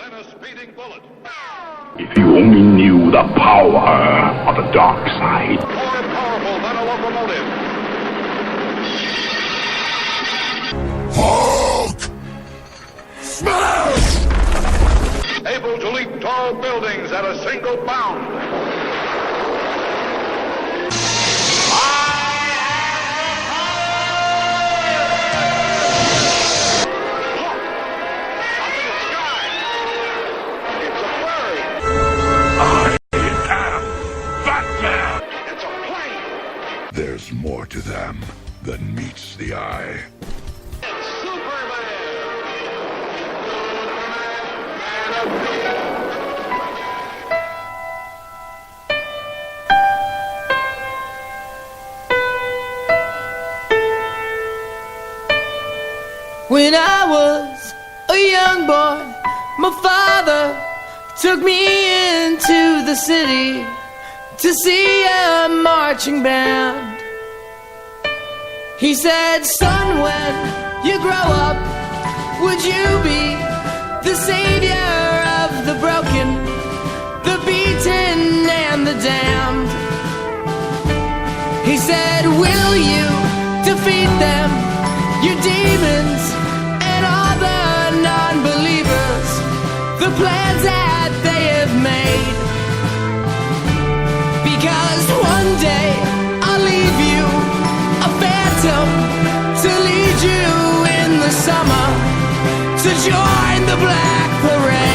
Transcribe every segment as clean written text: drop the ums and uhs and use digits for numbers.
than a speeding bullet. If you only knew the power of the dark side. More powerful than a locomotive. Hulk! Smash! Able to leap tall buildings at a single bound. There's more to them than meets the eye. It's Superman! When I was a young boy, my father took me into the city to see a marching band. He said, son, when you grow up, would you be the savior of the broken, the beaten, and the damned? He said, will you defeat them, your demons, and all the non-believers, the plans that they have made? Because one day I'll leave you a phantom to lead you in the summer to join the Black Parade.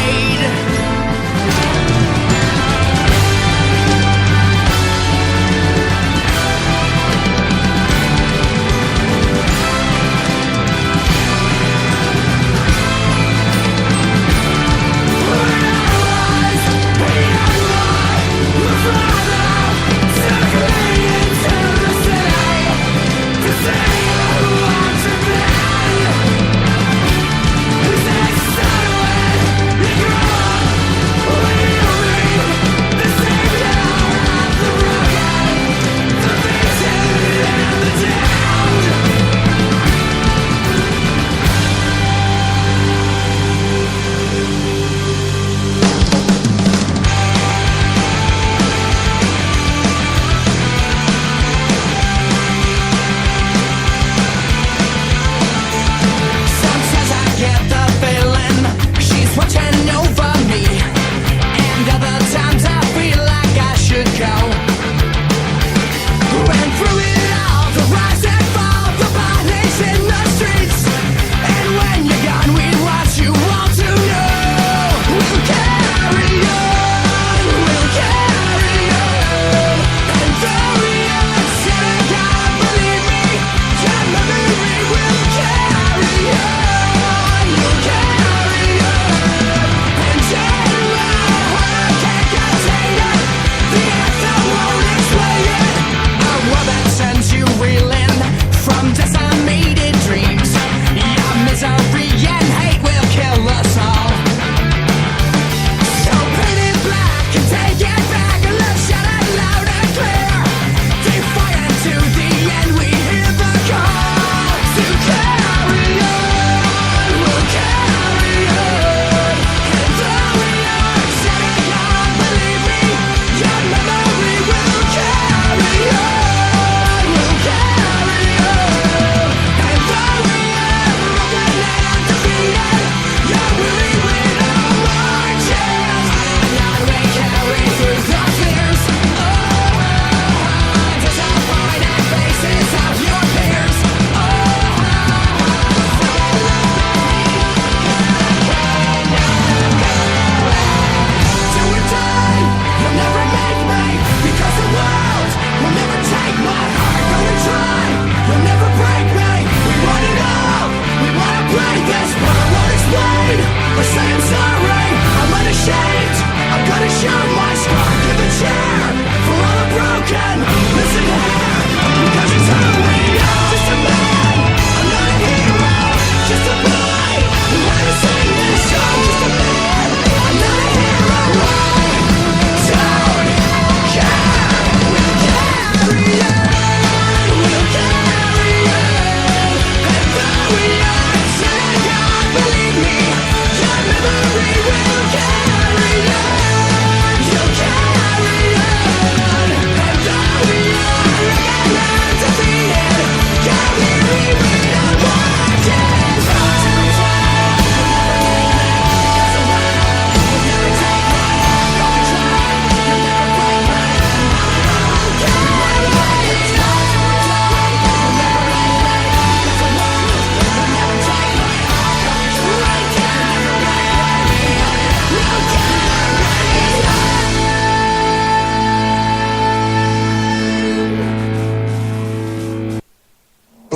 Son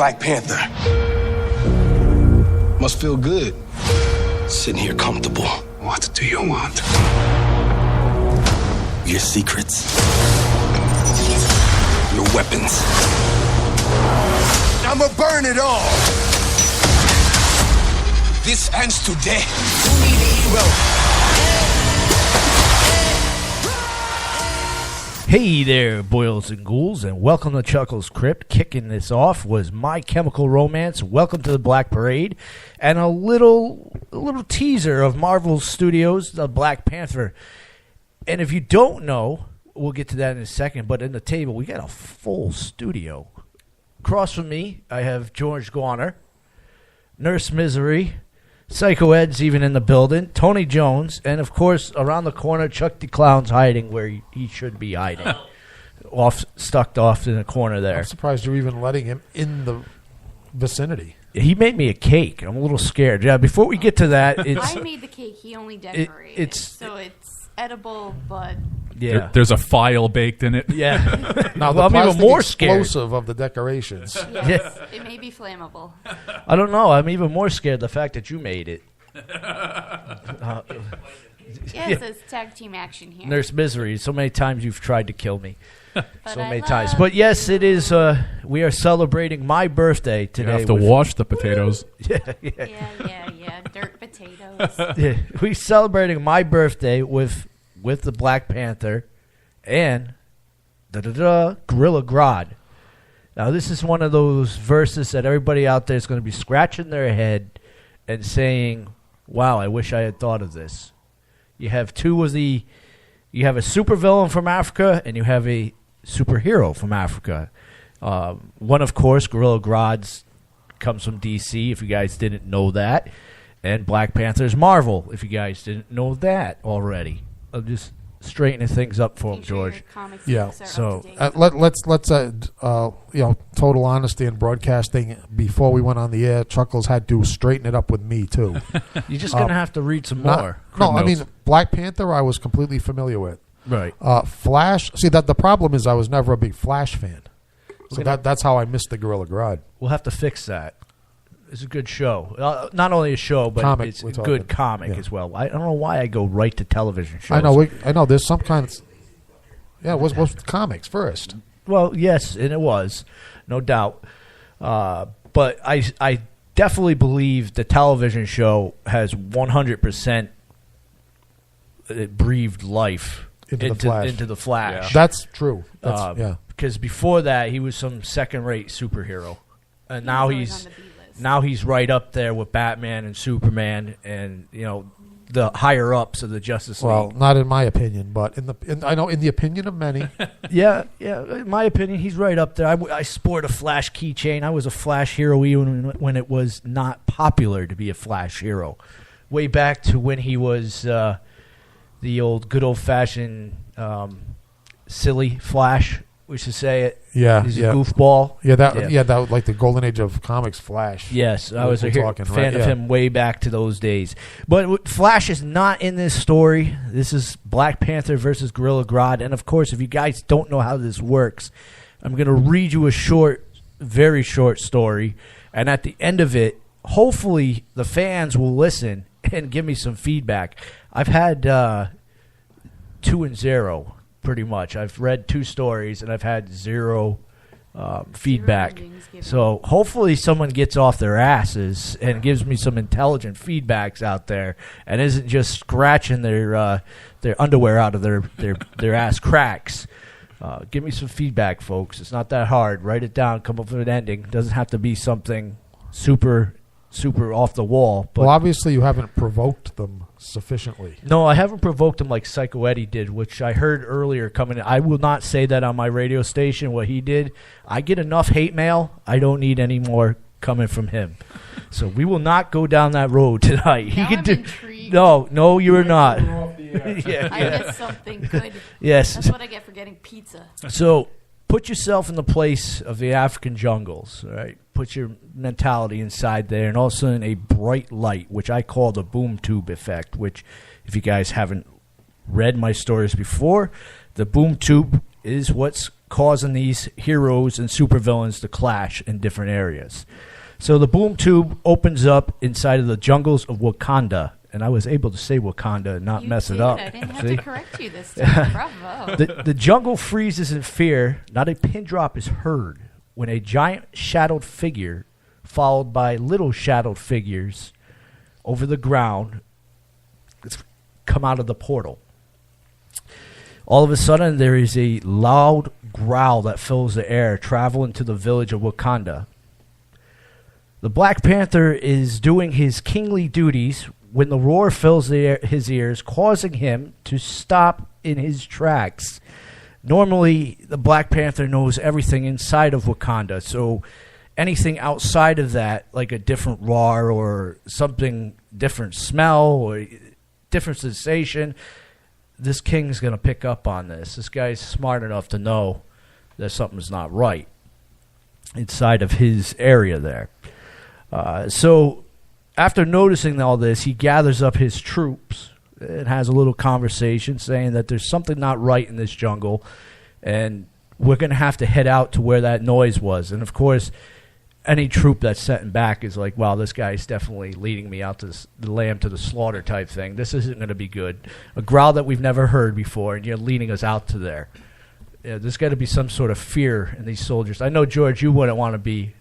Black Panther. Must feel good. Sitting here comfortable. What do you want? Your secrets. Your weapons. I'ma burn it all. This ends today. You need a hero. Hey there, boils and ghouls, and welcome to Chuckles Crypt. Kicking this off was My Chemical Romance, Welcome to the Black Parade, and a little teaser of Marvel Studios' The Black Panther. And if you don't know, we'll get to that in a second, but in the table, we got a full studio. Across from me, I have George Garner, Nurse Misery, Psycho Ed's even in the building, Tony Jones, and of course, around the corner, Chuck the Clown's hiding where he should be hiding. Stuck off in the corner there. I'm surprised you're even letting him in the vicinity. He made me a cake. I'm a little scared. Yeah, before we get to that, I made the cake. He only decorated so it's edible, but yeah, there's a file baked in it. Yeah. Now Well, the I'm even more scared. explosive of the decorations. yes, it may be flammable. I don't know. I'm even more scared the fact that you made it. Yes, it's tag team action here. Nurse Misery. So many times you've tried to kill me. But So I many love times. But yes, it is. We are celebrating my birthday You today. have to with- wash the potatoes. Yeah. Dirt potatoes. Yeah, we're celebrating my birthday with the Black Panther and Gorilla Grodd. Now, this is one of those verses that everybody out there is going to be scratching their head and saying, wow, I wish I had thought of this. You have you have a supervillain from Africa and you have a superhero from Africa. One, of course, Gorilla Grodd's comes from DC, if you guys didn't know that. And Black Panther's Marvel, if you guys didn't know that already. I'm just straightening things up for him, Make sure your George. comics Yeah. books are So, up to date. Let's total honesty in broadcasting. Before we went on the air, Chuckles had to straighten it up with me too. You're just going to have to read some Not- more. No, I Notes. mean Black Panther. I was completely familiar with. Right. Flash. See that the problem is I was never a big Flash fan, so that's how I missed the Gorilla Grodd. We'll have to fix that. It's a good show. Not only a show, but Comic, it's we're a talking. good comic Yeah. as well. I don't know why I go right to television shows. I know. There's some kind of. Yeah, it was comics first. Well, yes, and it was, no doubt. But I definitely believe the television show has 100% breathed life Into the Flash. Into the Flash. That's true. That's, yeah. Because before that, he was some second-rate superhero, and now always he's on the B-list. now he's right up there with Batman and Superman, and the higher ups of the Justice League. Well, not in my opinion, but I know in the opinion of many. Yeah. In my opinion, he's right up there. I sport a Flash keychain. I was a Flash hero even when it was not popular to be a Flash hero. Way back to when he was the good old-fashioned silly Flash, we should say it. Yeah, He's yeah. a goofball. That was like the golden age of comics. Flash. Yes, I was a We're talking, fan right? of Yeah. him way back to those days. But Flash is not in this story. This is Black Panther versus Gorilla Grodd. And, of course, if you guys don't know how this works, I'm going to read you a very short story. And at the end of it, hopefully the fans will listen and give me some feedback. I've had 2 and 0, pretty much. I've read 2 stories, and I've had 0 feedback. ratings given. So hopefully someone gets off their asses and gives me some intelligent feedbacks out there and isn't just scratching their underwear out of their ass cracks. Give me some feedback, folks. It's not that hard. Write it down. Come up with an ending. It doesn't have to be something super off the wall. But Well, obviously you haven't provoked them sufficiently. no, I haven't provoked him like Psycho Eddie did, which I heard earlier coming in. I will not say that on my radio station, what he did. I get enough hate mail. I don't need any more coming from him. So we will not go down that road tonight. Now He I'm could intrigued. No, you are not. I missed something good. Yes. That's what I get for getting pizza. So put yourself in the place of the African jungles, all right? Put your mentality inside there, and all of a sudden a bright light, which I call the boom tube effect, which if you guys haven't read my stories before, the boom tube is what's causing these heroes and supervillains to clash in different areas. So the boom tube opens up inside of the jungles of Wakanda. And I was able to say Wakanda and not mess it up. I didn't have to correct you this time. Bravo. The jungle freezes in fear. Not a pin drop is heard when a giant shadowed figure, followed by little shadowed figures over the ground, come out of the portal. All of a sudden, there is a loud growl that fills the air, traveling to the village of Wakanda. The Black Panther is doing his kingly duties when the roar fills his ears, causing him to stop in his tracks. Normally, the Black Panther knows everything inside of Wakanda, so anything outside of that, like a different roar or something different smell or different sensation, this king's going to pick up on this. This guy's smart enough to know that something's not right inside of his area there. So after noticing all this, he gathers up his troops and has a little conversation saying that there's something not right in this jungle, and we're going to have to head out to where that noise was. And, of course, any troop that's setting back is like, wow, this guy's definitely leading me out to the lamb to the slaughter type thing. This isn't going to be good. A growl that we've never heard before, and you're leading us out to there. Yeah, there's got to be some sort of fear in these soldiers. I know, George, you wouldn't want to be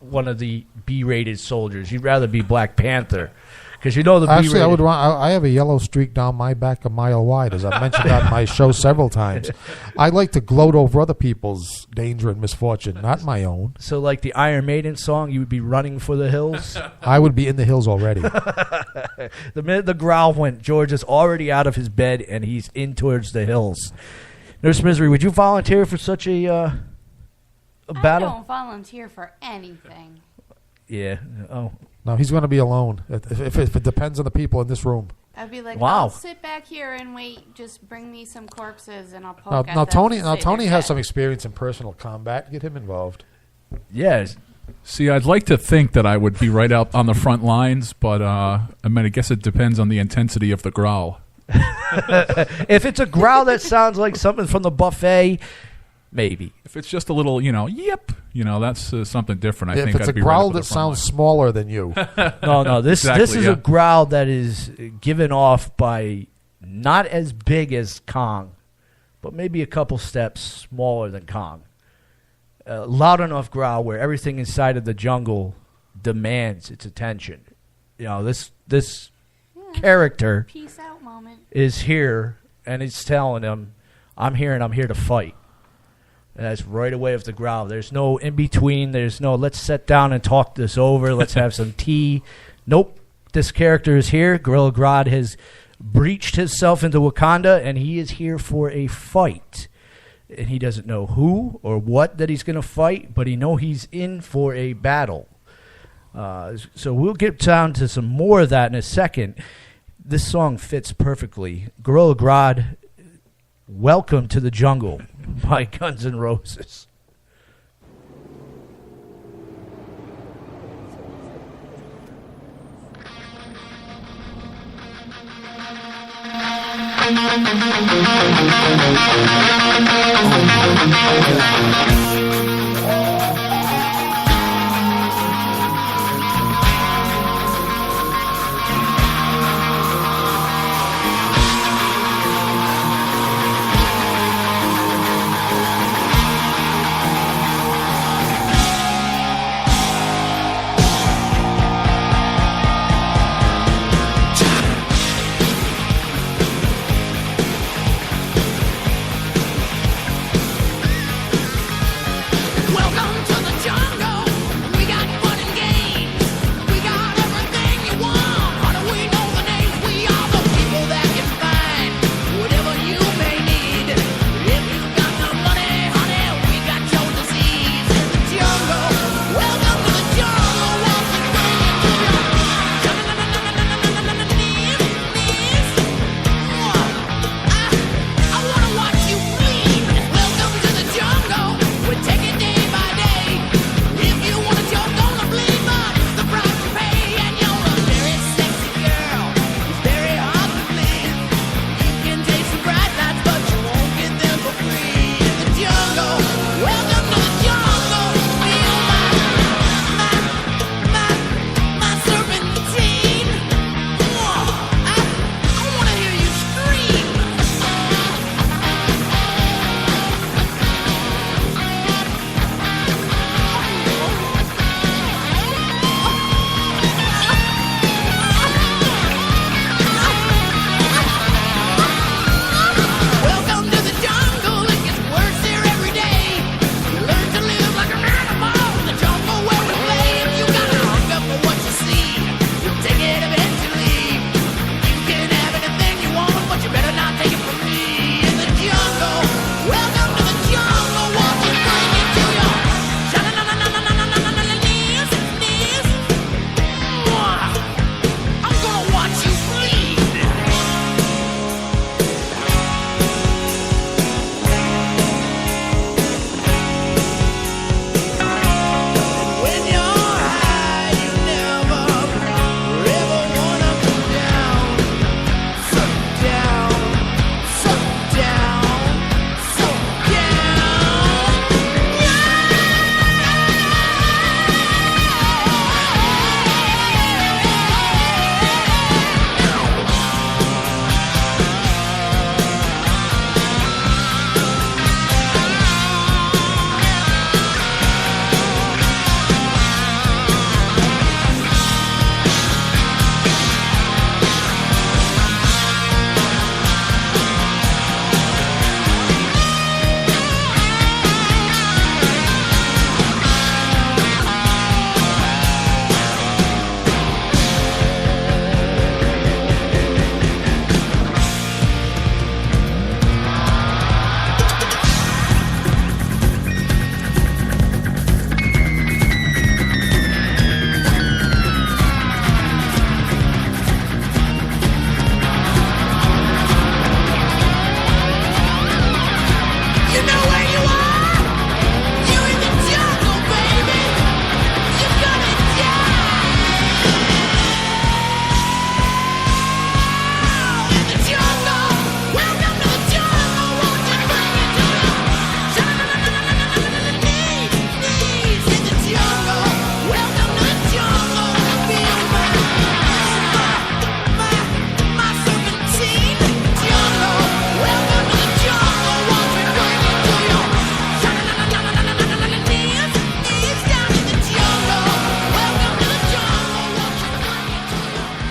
one of the B-rated soldiers. You'd rather be Black Panther, because you know the Actually, B-rated. I would want. I have a yellow streak down my back a mile wide, as I've mentioned on my show several times. I like to gloat over other people's danger and misfortune, not my own. So, like the Iron Maiden song, you would be running for the hills. I would be in the hills already. The minute the growl went, George is already out of his bed and he's in towards the hills. Nurse Misery, would you volunteer for such a battle? I don't volunteer for anything. Yeah. Oh. No, he's going to be alone. If it depends on the people in this room. I'd be like, wow. I'll sit back here and wait. Just bring me some corpses and I'll poke at Now them. Tony has some experience in personal combat. Get him involved. Yes. See, I'd like to think that I would be right out on the front lines, but I guess it depends on the intensity of the growl. If it's a growl that sounds like something from the buffet, maybe. If it's just a little, yep, that's something different. I If think it's I'd a be growl right that sounds smaller than you. No. This Exactly, is a growl that is given off by not as big as Kong, but maybe a couple steps smaller than Kong. Loud enough growl where everything inside of the jungle demands its attention. This character Peace out moment. is here, and it's telling him, I'm here and I'm here to fight. And that's right away with the growl. There's no in-between. There's no, let's sit down and talk this over. Let's have some tea. Nope. This character is here. Gorilla Grodd has breached himself into Wakanda, and he is here for a fight. And he doesn't know who or what that he's going to fight, but he knows he's in for a battle. So we'll get down to some more of that in a second. This song fits perfectly. Gorilla Grodd, Welcome to the Jungle by Guns N' Roses.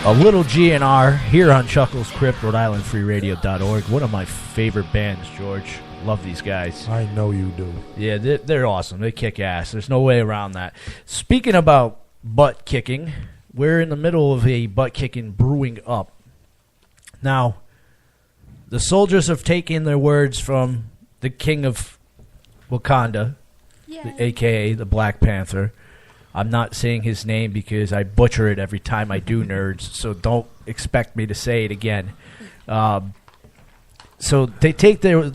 A little GNR here on Chuckles Crypt, Rhode Island Free Radio.org. One of my favorite bands, George. Love these guys. I know you do. Yeah, they're awesome. They kick ass. There's no way around that. Speaking about butt kicking, we're in the middle of a butt kicking brewing up. Now, the soldiers have taken their words from the king of Wakanda, a.k.a. the Black Panther. I'm not saying his name because I butcher it every time I do, nerds, so don't expect me to say it again. So they take their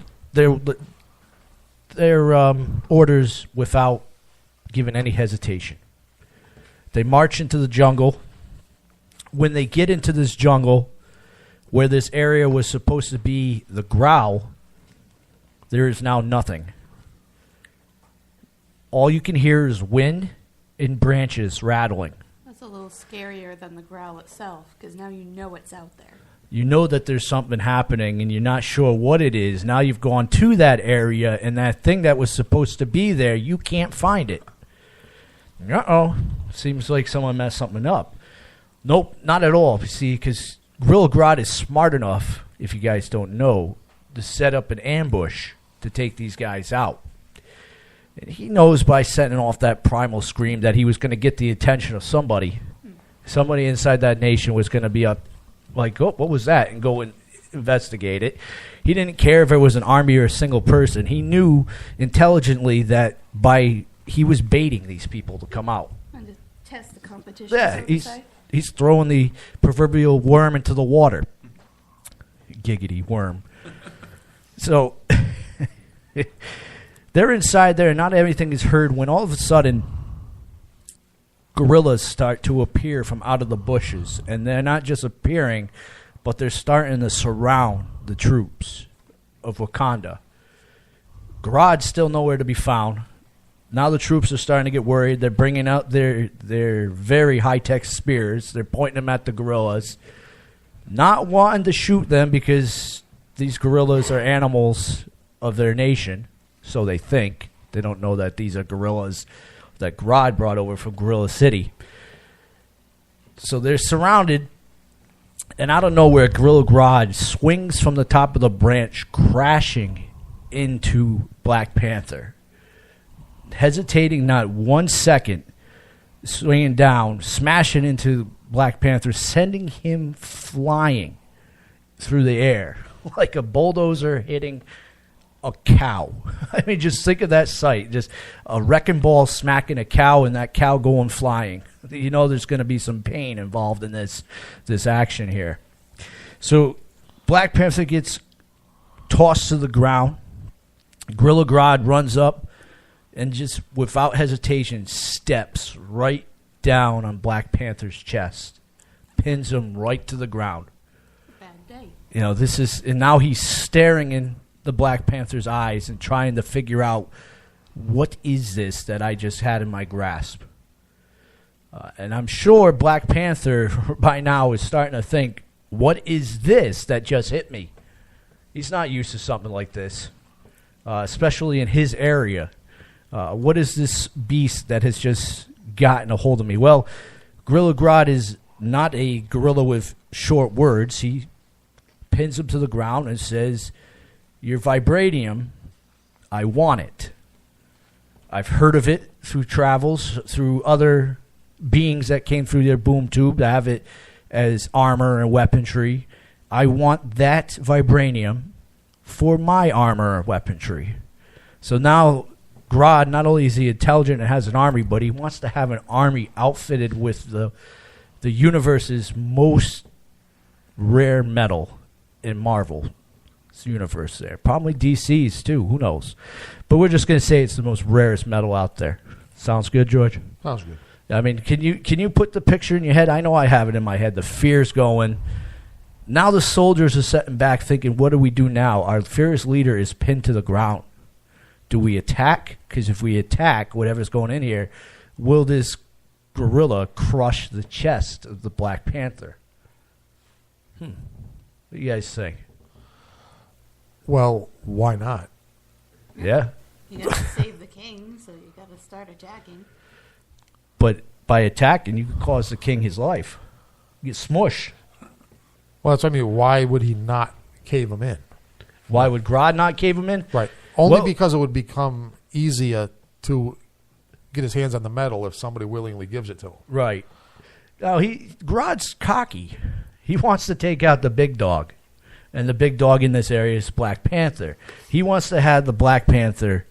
orders without giving any hesitation. They march into the jungle. When they get into this jungle, where this area was supposed to be the growl, there is now nothing. All you can hear is wind and branches rattling. That's a little scarier than the growl itself, because now you know it's out there. You know that there's something happening, and you're not sure what it is. Now you've gone to that area, and that thing that was supposed to be there, you can't find it. Uh-oh. Seems like someone messed something up. Nope, not at all. See, because Gorilla Grodd is smart enough, if you guys don't know, to set up an ambush to take these guys out. And he knows by setting off that primal scream that he was going to get the attention of somebody. Somebody inside that nation was going to be up like, oh, what was that? And go and investigate it. He didn't care if it was an army or a single person. He knew intelligently that he was baiting these people to come out. And to test the competition. Yeah, he's throwing the proverbial worm into the water. Giggity worm. So they're inside there, and not everything is heard when all of a sudden gorillas start to appear from out of the bushes. And they're not just appearing, but they're starting to surround the troops of Wakanda. Grodd's still nowhere to be found. Now the troops are starting to get worried. They're bringing out their very high-tech spears. They're pointing them at the gorillas, not wanting to shoot them because these gorillas are animals of their nation. So they think. They don't know that these are gorillas that Grodd brought over from Gorilla City. So they're surrounded, and out of nowhere, Gorilla Grodd swings from the top of the branch, crashing into Black Panther. Hesitating not 1 second, swinging down, smashing into Black Panther, sending him flying through the air like a bulldozer hitting a cow. I mean, just think of that sight. Just a wrecking ball smacking a cow and that cow going flying. You know there's going to be some pain involved in this action here. So Black Panther gets tossed to the ground. Gorilla Grodd runs up and just without hesitation steps right down on Black Panther's chest. Pins him right to the ground. Bad day. You know, and now he's staring in the Black Panther's eyes and trying to figure out what is this that I just had in my grasp. And I'm sure Black Panther by now is starting to think, what is this that just hit me? He's not used to something like this, especially in his area. What is this beast that has just gotten a hold of me? Well, Gorilla Grodd is not a gorilla with short words. He pins him to the ground and says, your vibranium, I want it. I've heard of it through travels, through other beings that came through their boom tube to have it as armor and weaponry. I want that vibranium for my armor and weaponry. So now Grodd, not only is he intelligent and has an army, but he wants to have an army outfitted with the universe's most rare metal in Marvel universe there. Probably DC's too, who knows. But we're just going to say it's the most rarest metal out there. Sounds good, George? Sounds good. I mean, can you put the picture in your head? I know I have it in my head. The fear's going. Now the soldiers are sitting back thinking, what do we do now? Our fearless leader is pinned to the ground. Do we attack? Because if we attack, whatever's going in here, will this gorilla crush the chest of the Black Panther? What do you guys think? Well, why not? Yeah. You got to save the king, so you got to start attacking. But by attacking, you could cause the king his life. You smush. Well, that's what I mean. Why would he not cave him in? Why would Grodd not cave him in? Right. Only because it would become easier to get his hands on the metal if somebody willingly gives it to him. Right. Now, Grodd's cocky. He wants to take out the big dog. And the big dog in this area is Black Panther. He wants to have the Black Panther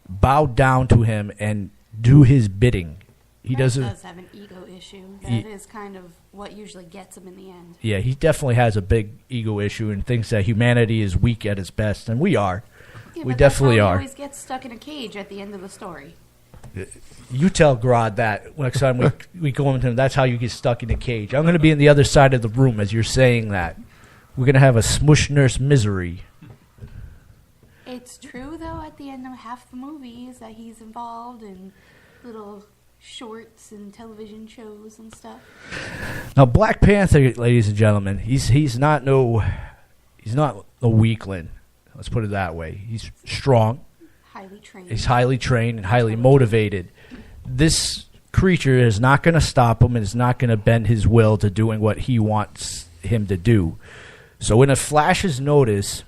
bow down to him and do his bidding. He does have an ego issue. That is kind of what usually gets him in the end. Yeah, he definitely has a big ego issue and thinks that humanity is weak at its best, and we are. Yeah, we but definitely that's how are. He always gets stuck in a cage at the end of the story. You tell Grodd that next time we go into him. That's how you get stuck in a cage. I'm going to be on the other side of the room as you're saying that. We're going to have a smush nurse misery. It's true, though, at the end of half the movies that he's involved in little shorts and television shows and stuff. Now, Black Panther, ladies and gentlemen, he's not no weakling. Let's put it that way. He's strong. Highly trained. He's highly trained and highly motivated. This creature is not going to stop him and is not going to bend his will to doing what he wants him to do. So in a Flash's notice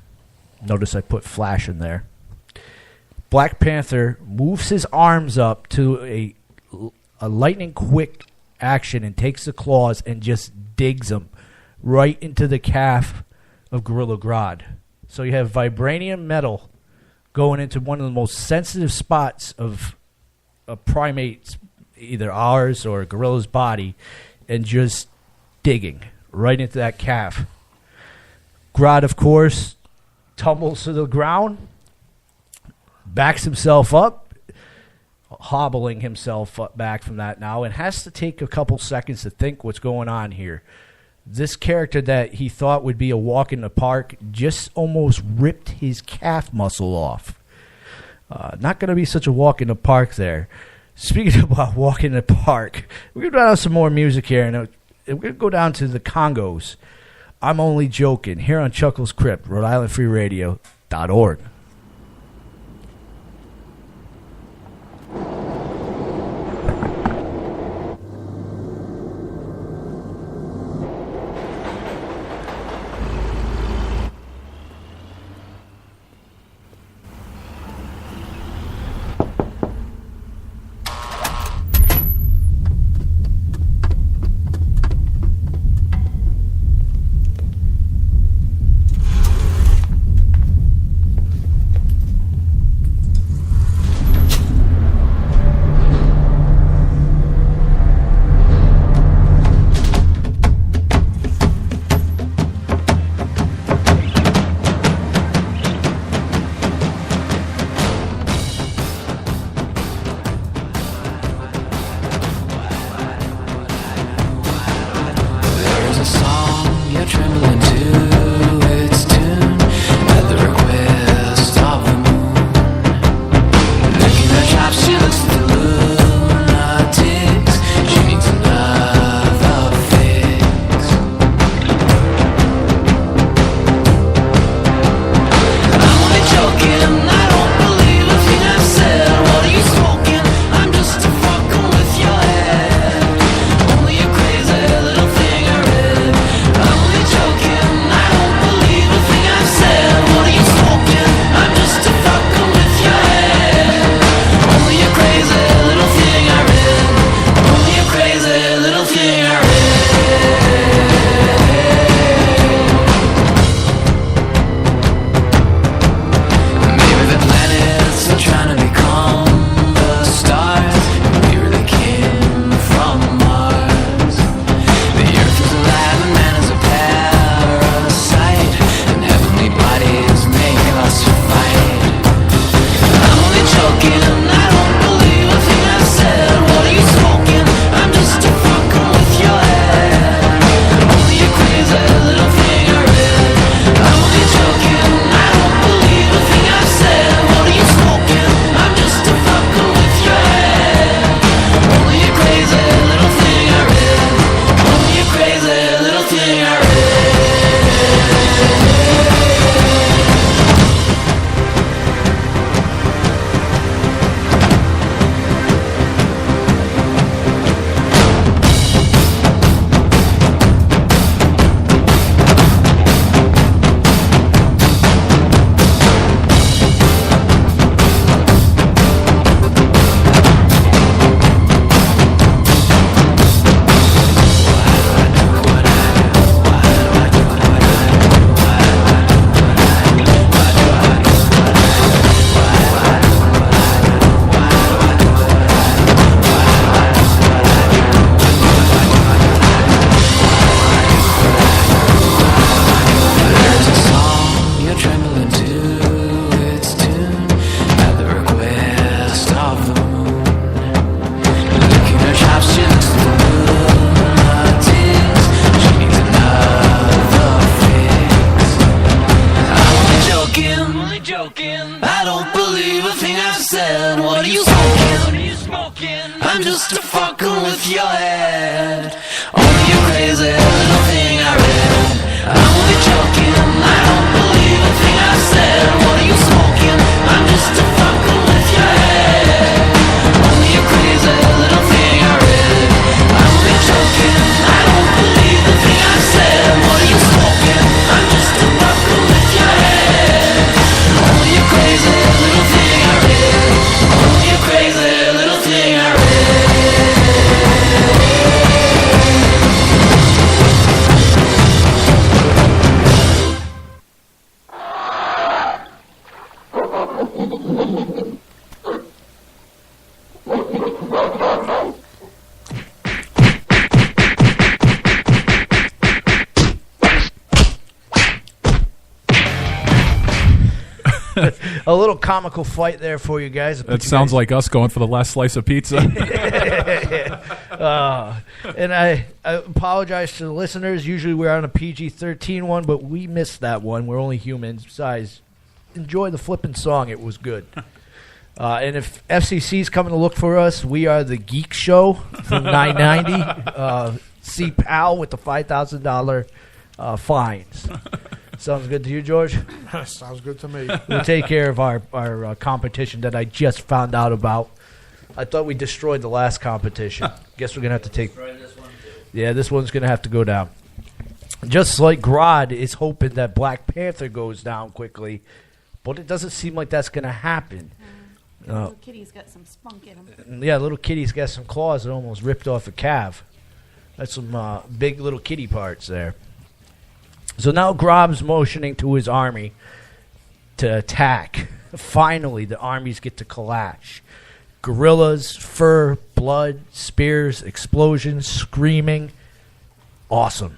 I put Flash in there, Black Panther moves his arms up to a lightning quick action and takes the claws and just digs them right into the calf of Gorilla Grodd. So you have vibranium metal going into one of the most sensitive spots of a primate's, either ours or a gorilla's body, and just digging right into that calf. Grodd, of course, tumbles to the ground, backs himself up, hobbling himself back from that now, and has to take a couple seconds to think what's going on here. This character that he thought would be a walk in the park just almost ripped his calf muscle off. Not going to be such a walk in the park there. Speaking about walk in the park, we're going to have some more music here, and we're going to go down to the Congos. I'm Only Joking, here on Chuckles Crypt, Rhode your head. Only you crazy little thing I read. I'm only joking, I don't believe a thing I said. What are you smoking? I'm just a fucker with your head. Only you crazy little thing I read. I'm only joking, I don't believe the thing I said. What are you smoking? I'm just a fucker with your head. Only you crazy little thing I read. Only you crazy little thing I read. A little comical fight there for you guys. That sounds like us going for the last slice of pizza. And I apologize to the listeners. Usually we're on a PG-13 one, but we missed that one. We're only humans. Besides, enjoy the flippin' song. It was good. And if FCC's coming to look for us, we are the Geek Show from 990. See Pal with the $5,000 fines. Sounds good to you, George? Sounds good to me. We'll take care of our competition that I just found out about. I thought we destroyed the last competition. Guess we're going to have to take... this one too. Yeah, this one's going to have to go down. Just like Grodd is hoping that Black Panther goes down quickly, but it doesn't seem like that's going to happen. Little kitty's got some spunk in him. Yeah, little kitty's got some claws that almost ripped off a calf. That's some big little kitty parts there. So now Grodd's motioning to his army to attack. Finally, the armies get to clash. Gorillas, fur, blood, spears, explosions, screaming. Awesome.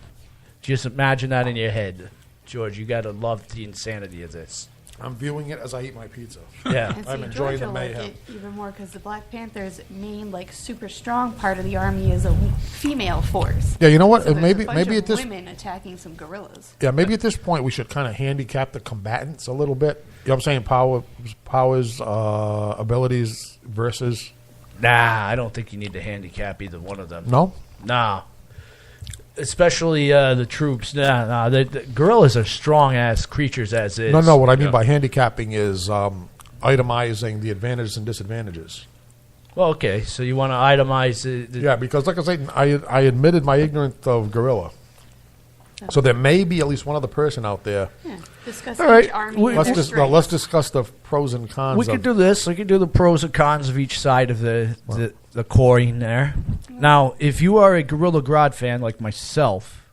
Just imagine that in your head. George, you got to love the insanity of this. I'm viewing it as I eat my pizza. Yeah. And I'm see, enjoying George the will like mayhem. it even more because the Black Panther's main, like, super strong part of the army is a female force. Yeah, you know what? So there's maybe a bunch maybe of at this women attacking some gorillas. yeah maybe at this point we should kind of handicap the combatants a little bit. You know what I'm saying? Powers, abilities versus. Nah, I don't think you need to handicap either one of them. No. Nah. Especially the troops. Nah. The gorillas are strong-ass creatures as is. No. What I mean by handicapping is itemizing the advantages and disadvantages. Well, okay. So you want to itemize the Yeah, because like I said, I admitted my ignorance of gorilla. So there may be at least one other person out there. Yeah. Discuss All right, each army. we- and Let's their just strengths. let's discuss the pros and cons. We could do this. We could do the pros and cons of each side of the coin there. Now, if you are a Gorilla Grodd fan like myself,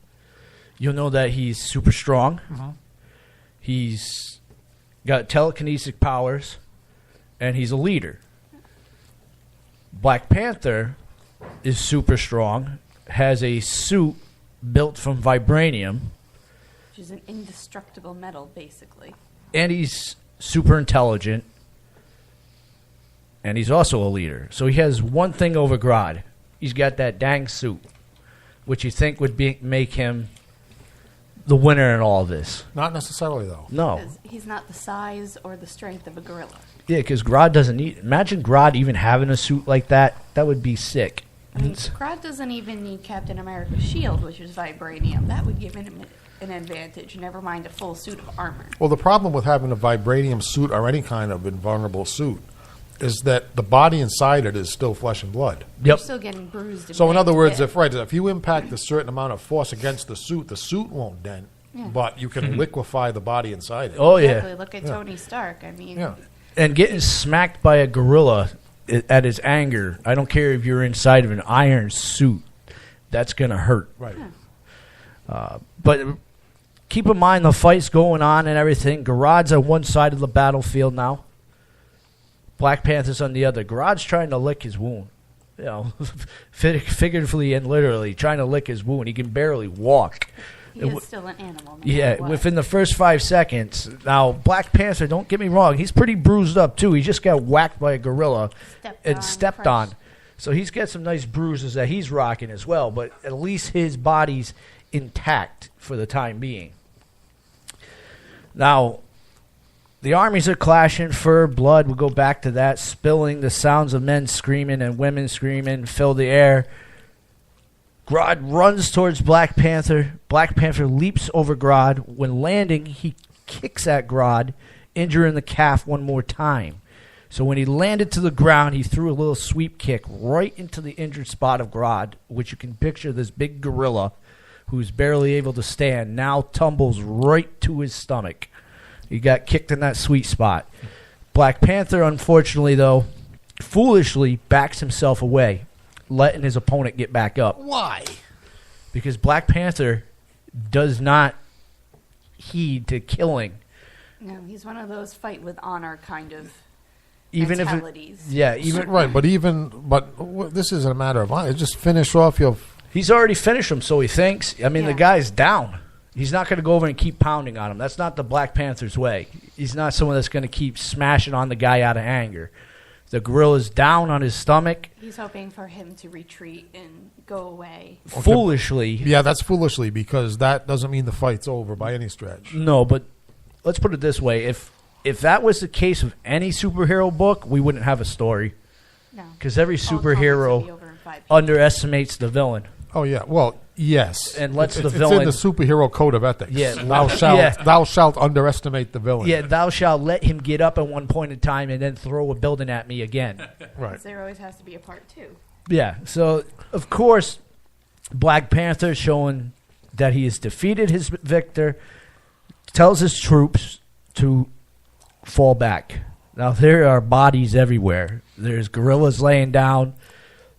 you'll know that he's super strong. He's got telekinesis powers, and he's a leader. Black Panther is super strong, has a suit built from vibranium, Which is an indestructible metal, basically. and he's super intelligent, and he's also a leader. So he has one thing over Grodd. He's got that dang suit, which you think would make him the winner in all this. Not necessarily though. No. Because he's not the size or the strength of a gorilla. Yeah, because Grodd doesn't need... Imagine Grodd even having a suit like that. That would be sick. I mean, Grodd doesn't even need Captain America's shield, which is vibranium. That would give him an advantage, never mind a full suit of armor. Well, the problem with having a vibranium suit or any kind of invulnerable suit is that the body inside it is still flesh and blood. You're Yep. still getting bruised. And So in banged other to words, death. if you impact a certain amount of force against the suit won't dent, but you can liquefy the body inside it. Oh, Exactly. yeah. Look at Tony Stark. I mean, Yeah. And getting smacked by a gorilla at his anger, I don't care if you're inside of an iron suit, that's going to hurt. Right. But keep in mind the fight's going on and everything. Grodd's on one side of the battlefield now. Black Panther's on the other. Grodd's trying to lick his wound. You know, figuratively and literally trying to lick his wound. He can barely walk. he is still an animal. No Yeah, matter what. within the first 5 seconds. Now, Black Panther, don't get me wrong, he's pretty bruised up too. He just got whacked by a gorilla and stepped on. So he's got some nice bruises that he's rocking as well, but at least his body's intact for the time being. Now, the armies are clashing for blood. We'll go back to that. Spilling, the sounds of men screaming and women screaming fill the air. Grodd runs towards Black Panther. Black Panther leaps over Grodd. When landing, he kicks at Grodd, injuring the calf one more time. So when he landed to the ground, he threw a little sweep kick right into the injured spot of Grodd, which you can picture this big gorilla who's barely able to stand now tumbles right to his stomach. He got kicked in that sweet spot. Black Panther, unfortunately, though, foolishly backs himself away, letting his opponent get back up. Why? Because Black Panther does not heed to killing. No, he's one of those fight with honor kind of Even mentalities. Right, but this isn't a matter of honor. Just finish off your. He's already finished him, so he thinks. I mean, the guy's down. He's not going to go over and keep pounding on him. That's not the Black Panther's way. He's not someone that's going to keep smashing on the guy out of anger. The gorilla's down on his stomach. He's hoping for him to retreat and go away. Foolishly. Yeah, that's foolishly, because that doesn't mean the fight's over by any stretch. No, but let's put it this way. If that was the case of any superhero book, we wouldn't have a story. No. Because every All comics would be over superhero in 5 pages. underestimates the villain. Oh, yeah. Well, yes. And lets the It's villain... in the superhero code of ethics. Yeah. Thou shalt underestimate the villain. Yeah, thou shalt let him get up at one point in time and then throw a building at me again. Right. 'Cause there always has to be a part 2. Yeah, so, of course, Black Panther showing that he has defeated his victor, tells his troops to fall back. Now, there are bodies everywhere. There's gorillas laying down.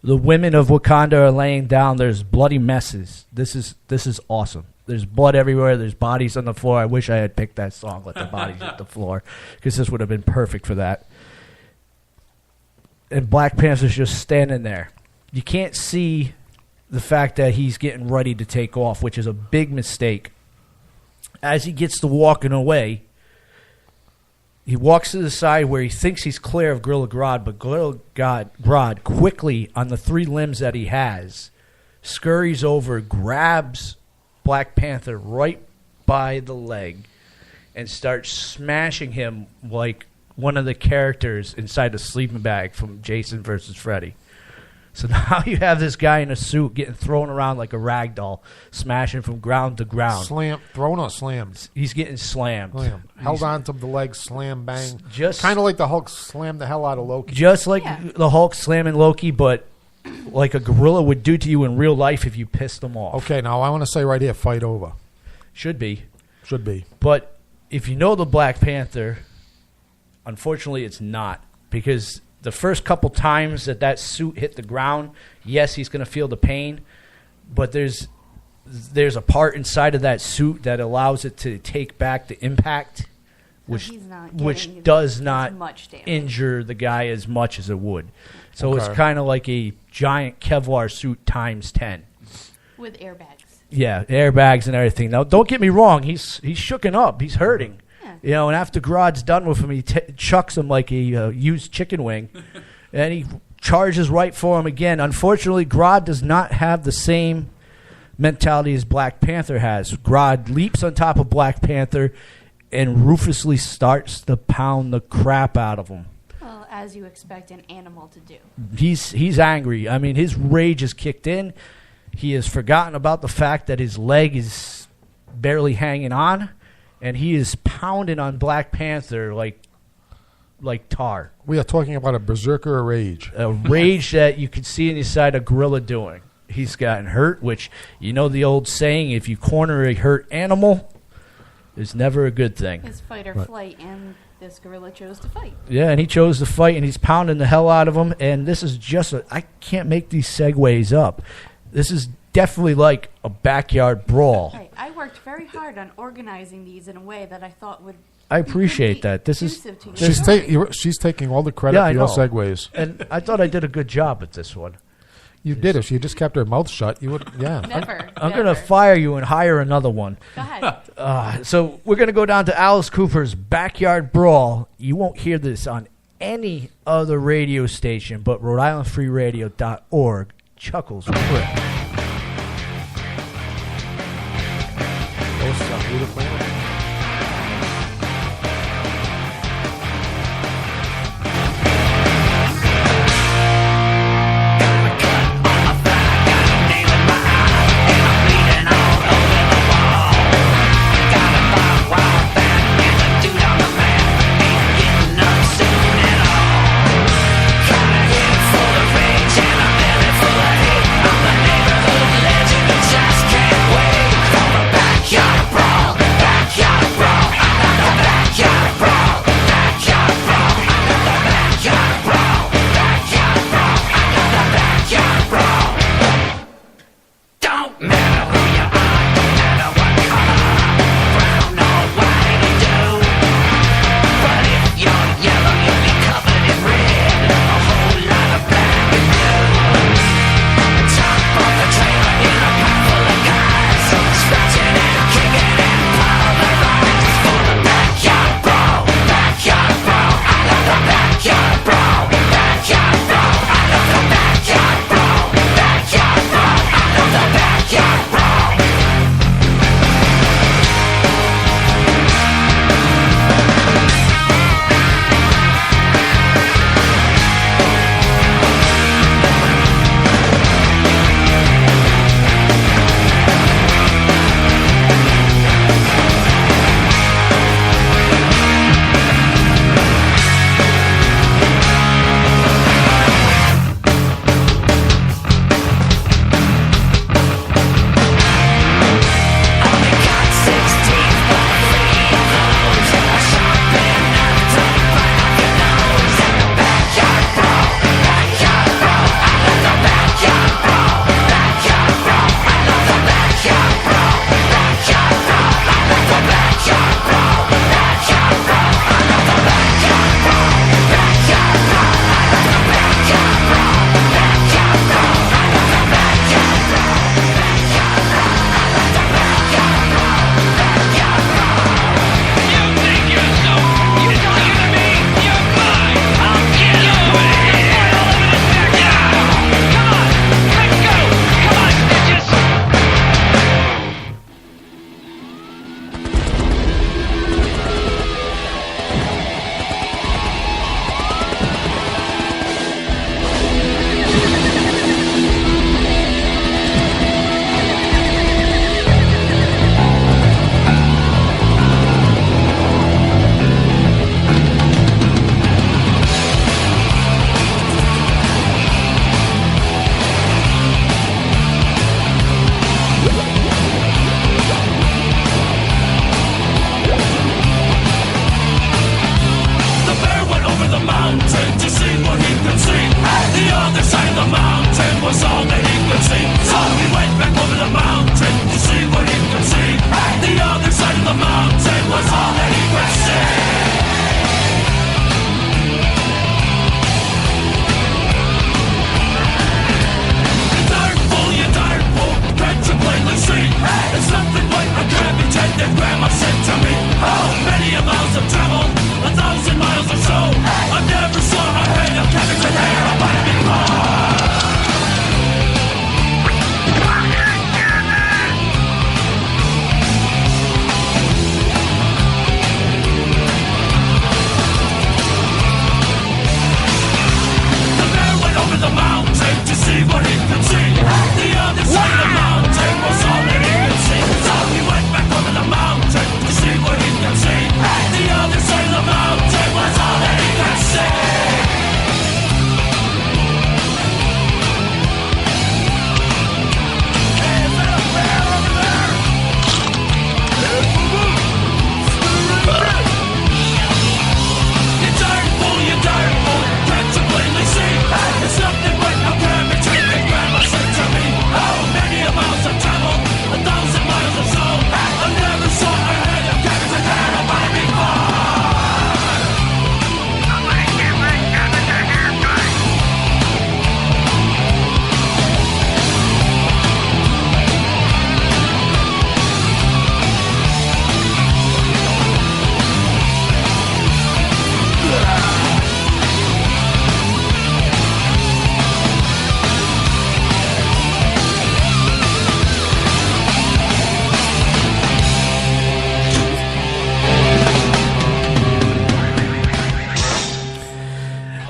The women of Wakanda are laying down. There's bloody messes. This is awesome. There's blood everywhere. There's bodies on the floor. I wish I had picked that song, Let the Bodies Hit the Floor, because this would have been perfect for that. And Black Panther's just standing there. You can't see the fact that he's getting ready to take off, which is a big mistake. As he gets to walking away, he walks to the side where he thinks he's clear of Gorilla Grodd, but Gorilla Grodd quickly, on the 3 limbs that he has, scurries over, grabs Black Panther right by the leg, and starts smashing him like one of the characters inside the sleeping bag from Jason versus Freddy. So now you have this guy in a suit getting thrown around like a rag doll, smashing from ground to ground. Thrown or slammed? He's getting slammed. Held on to the leg, slam, bang. Just kind of like the Hulk slammed the hell out of Loki. Just like the Hulk slamming Loki, but like a gorilla would do to you in real life if you pissed them off. Okay, now I want to say right here, fight over. Should be. But if you know the Black Panther, unfortunately it's not. Because the first couple times that suit hit the ground, yes, he's going to feel the pain, but there's a part inside of that suit that allows it to take back the impact, which does not injure the guy as much as it would. So it's kind of like a giant Kevlar suit times 10. With airbags. Yeah, airbags and everything. Now, don't get me wrong. He's shooken up. He's hurting. You know, and after Grodd's done with him, he chucks him like a used chicken wing, and he charges right for him again. Unfortunately, Grodd does not have the same mentality as Black Panther has. Grodd leaps on top of Black Panther and ruthlessly starts to pound the crap out of him. Well, as you expect an animal to do. He's angry. I mean, his rage is kicked in. He has forgotten about the fact that his leg is barely hanging on. And he is pounding on Black Panther like tar. We are talking about a berserker rage. A rage that you can see inside a gorilla doing. He's gotten hurt, which, you know the old saying, if you corner a hurt animal, it's never a good thing. It's fight or flight, and this gorilla chose to fight. Yeah, and he chose to fight, and he's pounding the hell out of him. And this is just I can't make these segues up. This is definitely like a backyard brawl. Right. I worked very hard on organizing these in a way that I thought would. I appreciate that. This is she's taking all the credit for your segues, and I thought I did a good job at this one. You did. If she just kept her mouth shut, you would. Yeah. I'm going to fire you and hire another one. Go ahead. So we're going to go down to Alice Cooper's Backyard Brawl. You won't hear this on any other radio station but Rhode-IslandFreeRadio.org. Chuckles Quick.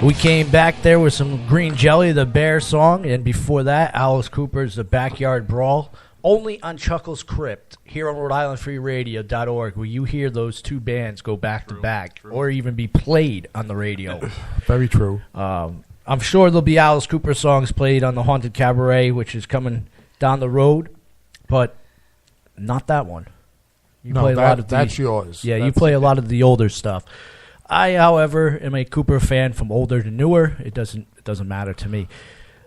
We came back there with some Green Jelly, the Bear song, and before that, Alice Cooper's The Backyard Brawl. Only on Chuckles Crypt, here on Rhode-IslandFreeRadio.org, will you hear those two bands go back to back, or even be played on the radio. Very true. I'm sure there'll be Alice Cooper songs played on the Haunted Cabaret, which is coming down the road, but not that one. You No, play a lot of that's the, yours. Yeah, you That's- play a lot of the older stuff. I, however, am a Cooper fan from older to newer. It doesn't matter to me.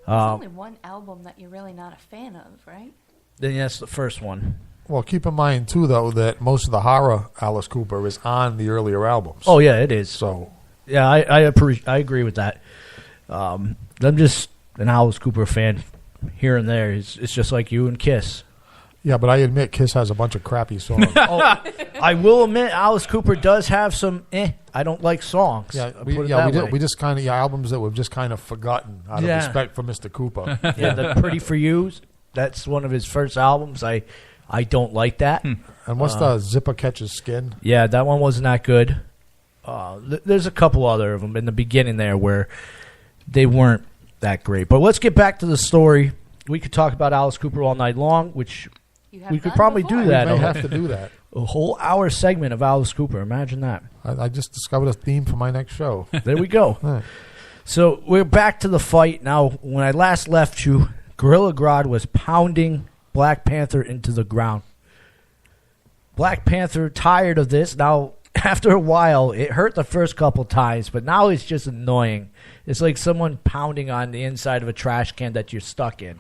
There's only one album that you're really not a fan of, right? Then that's the first one. Well, keep in mind, too, though, that most of the horror Alice Cooper is on the earlier albums. Oh yeah, it is. So, Yeah, I agree with that. I'm just an Alice Cooper fan here and there. It's just like you and Kiss. yeah, but I admit Kiss has a bunch of crappy songs. I will admit Alice Cooper does have some I don't like songs. Yeah, I'll we, put it yeah, that we, way. did, we just kind of albums that we've just kind of forgotten out of Yeah. respect for Mr. Cooper. Yeah, the Pretty for You, that's one of his first albums. I don't like that. And what's the Zipper Catches Skin? Yeah, that one wasn't that good. There's a couple other of them in the beginning there where they weren't that great. But let's get back to the story. We could talk about Alice Cooper all night long, which You have we could done probably before. do that. We may have to do that. A whole hour segment of Alice Cooper. Imagine that. I just discovered a theme for my next show. There we go. Right. So we're back to the fight. Now, when I last left you, Gorilla Grodd was pounding Black Panther into the ground. Black Panther, tired of this. Now, after a while, it hurt the first couple times, but now it's just annoying. It's like someone pounding on the inside of a trash can that you're stuck in.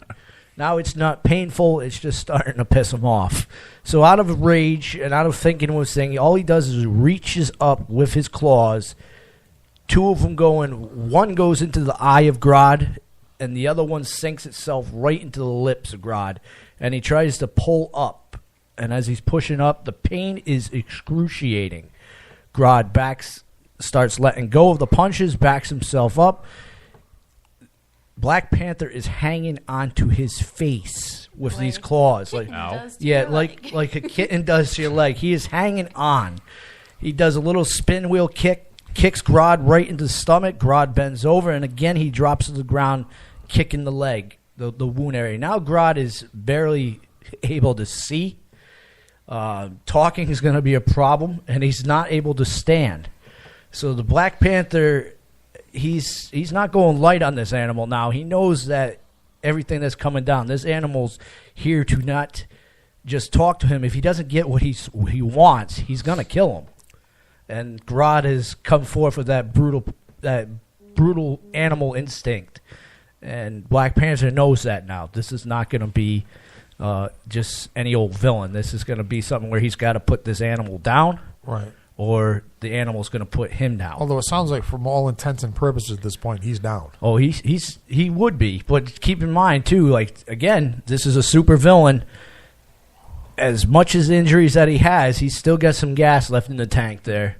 Now it's not painful, it's just starting to piss him off. So out of rage and out of thinking what he's saying, all he does is reaches up with his claws. Two of them one goes into the eye of Grodd, and the other one sinks itself right into the lips of Grodd. And he tries to pull up. And as he's pushing up, the pain is excruciating. Grodd starts letting go of the punches, backs himself up. Black Panther is hanging onto his face with these claws, Kitten does to yeah, your like leg. a kitten does to your leg. He is hanging on. He does a little spin wheel kick, kicks Grodd right into the stomach. Grodd bends over, and again he drops to the ground, kicking the leg, the wound area. Now Grodd is barely able to see. Talking is going to be a problem, and he's not able to stand. So the Black Panther, he's not going light on this animal now. He knows that everything that's coming down, this animal's here to not just talk to him. If he doesn't get what he wants, he's going to kill him. And Grodd has come forth with that brutal animal instinct. And Black Panther knows that now. This is not going to be just any old villain. This is going to be something where he's got to put this animal down, Right. or the animal's going to put him down. Although it sounds like, from all intents and purposes at this point, he's down. Oh, he would be, but keep in mind too. Like again, this is a super villain. As much as injuries that he has, he's still got some gas left in the tank there,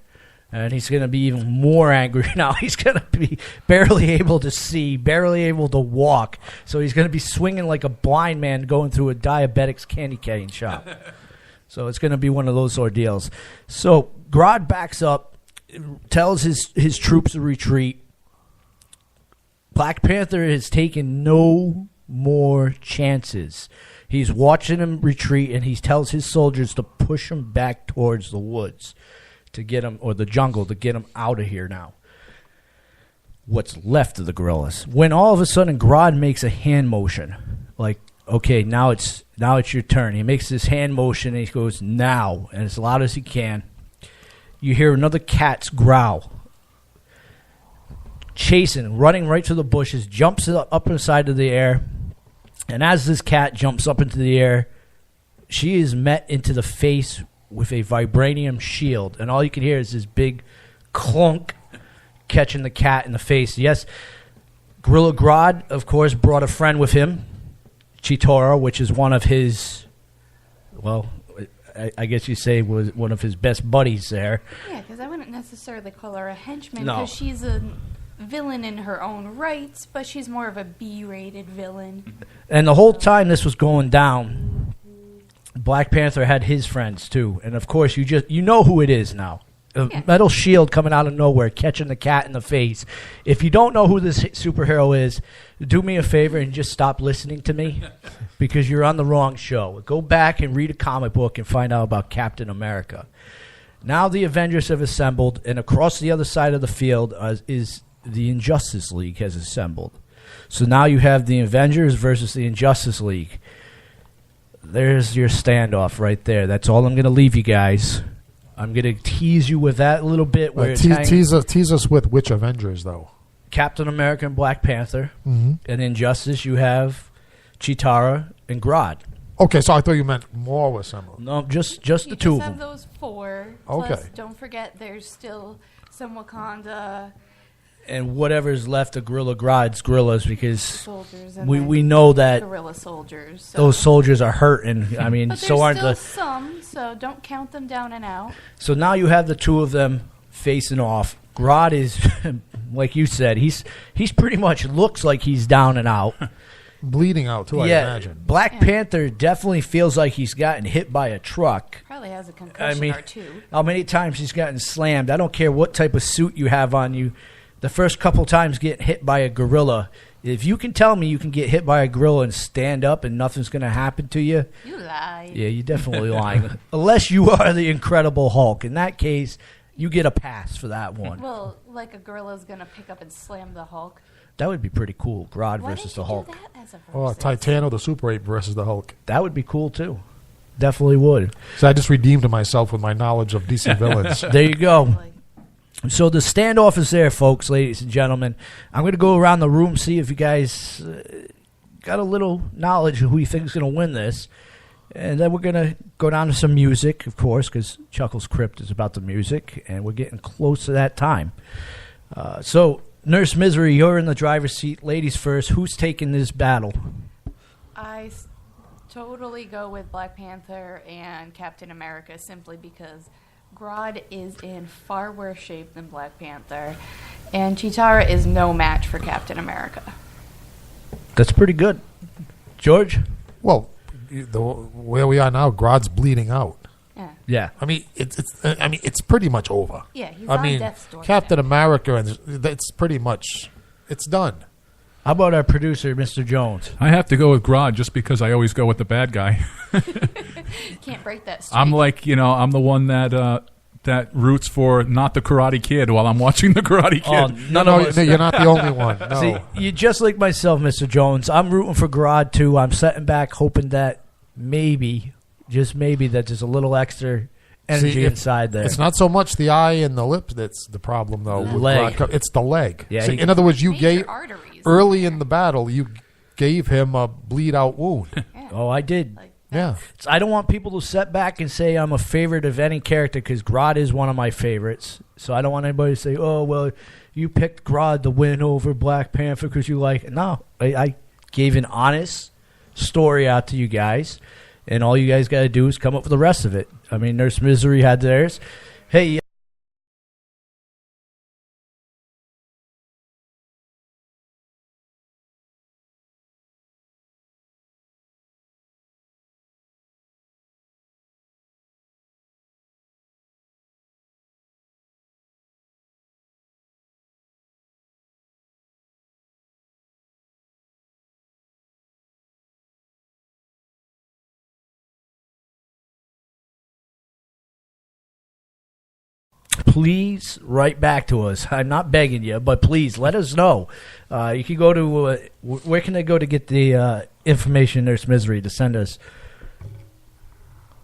and he's going to be even more angry now. He's going to be barely able to see, barely able to walk, so he's going to be swinging like a blind man going through a diabetic's candy cane shop. So it's going to be one of those ordeals. So Grodd backs up, tells his troops to retreat. Black Panther has taken no more chances. He's watching him retreat, and he tells his soldiers to push him back towards the woods to get him, or the jungle, to get him out of here now. What's left of the gorillas. When all of a sudden Grodd makes a hand motion, like, okay, now it's your turn. He makes this hand motion, and he goes, now, and as loud as he can. You hear another cat's growl. Chasing, running right through the bushes, jumps up inside of the air. And as this cat jumps up into the air, she is met into the face with a vibranium shield. And all you can hear is this big clunk catching the cat in the face. Yes, Gorilla Grodd, of course, brought a friend with him, Chitara, which is one of his, well, I guess you say was one of his best buddies there. Yeah, because I wouldn't necessarily call her a henchman, No. because she's a villain in her own rights, but she's more of a B-rated villain. And the whole time this was going down, Black Panther had his friends too, and of course you know who it is now. A metal shield coming out of nowhere, catching the cat in the face. If you don't know who this superhero is, do me a favor and just stop listening to me because you're on the wrong show. Go back and read a comic book and find out about Captain America. Now the Avengers have assembled, and across the other side of the field is the Injustice League has assembled. So now you have the Avengers versus the Injustice League. There's your standoff right there. That's all I'm going to leave you guys. I'm going to tease you with that a little bit. Where tease us with which Avengers, though? Captain America and Black Panther. Mm-hmm. And Injustice, you have Chitara and Grodd. Okay, so I thought you meant more were assembled. No, just the two You of just have them. those 4. Okay. Plus, don't forget, there's still some Wakanda And whatever's left of Gorilla Grodd's gorillas because soldiers. And we know that guerrilla soldiers. So. those soldiers are hurting. I mean, But so there's aren't still the. some, so don't count them down and out. So now you have the two of them facing off. Grodd is, like you said, he's pretty much looks like he's down and out. Bleeding out, too, I imagine. Black Panther definitely feels like he's gotten hit by a truck. Probably has a concussion or two. How many times he's gotten slammed. I don't care what type of suit you have on you. The first couple times getting hit by a gorilla. If you can tell me you can get hit by a gorilla and stand up and nothing's going to happen to you. You lie. Yeah, you're definitely lying. Unless you are the Incredible Hulk. In that case, you get a pass for that one. Well, like a gorilla's going to pick up and slam the Hulk. That would be pretty cool. Grodd Why versus didn't the you Hulk. do that as a Or versus? Titano the Super 8 versus the Hulk. That would be cool, too. Definitely would. So I just redeemed myself with my knowledge of DC villains. There you go. So the standoff is there, folks, ladies and gentlemen. I'm going to go around the room, see if you guys got a little knowledge of who you think is going to win this. And then we're going to go down to some music, of course, because Chuckles Crypt is about the music, and we're getting close to that time. So, Nurse Misery, you're in the driver's seat. Ladies first. Who's taking this battle? I totally go with Black Panther and Captain America simply because Grodd is in far worse shape than Black Panther, and Chitara is no match for Captain America. That's pretty good. George? Well, where we are now, Grodd's bleeding out. Yeah. I mean, it's pretty much over. Yeah, he's I on mean, death's doorstep. Captain America, and it's pretty much, it's done. How about our producer, Mr. Jones? I have to go with Grodd just because I always go with the bad guy. Can't break that streak. I'm like, I'm the one that roots for not the Karate Kid while I'm watching the Karate Kid. No, you're not the only one. No. See, you're just like myself, Mr. Jones. I'm rooting for Grodd, too. I'm sitting back hoping that maybe, just maybe, that there's a little extra energy inside there. It's not so much the eye and the lip that's the problem, though. The with leg. Grodd. It's the leg. Yeah, See, in other words, you Major gave arteries. early in the battle, you gave him a bleed-out wound. Oh, I did. Yeah. I don't want people to sit back and say I'm a favorite of any character because Grodd is one of my favorites. So I don't want anybody to say, oh, well, you picked Grodd to win over Black Panther because you like it. No, I gave an honest story out to you guys, and all you guys got to do is come up with the rest of it. I mean, Nurse Misery had theirs. Hey, please write back to us. I'm not begging you, but please let us know. You can go to where can they go to get the information, Nurse Misery, to send us?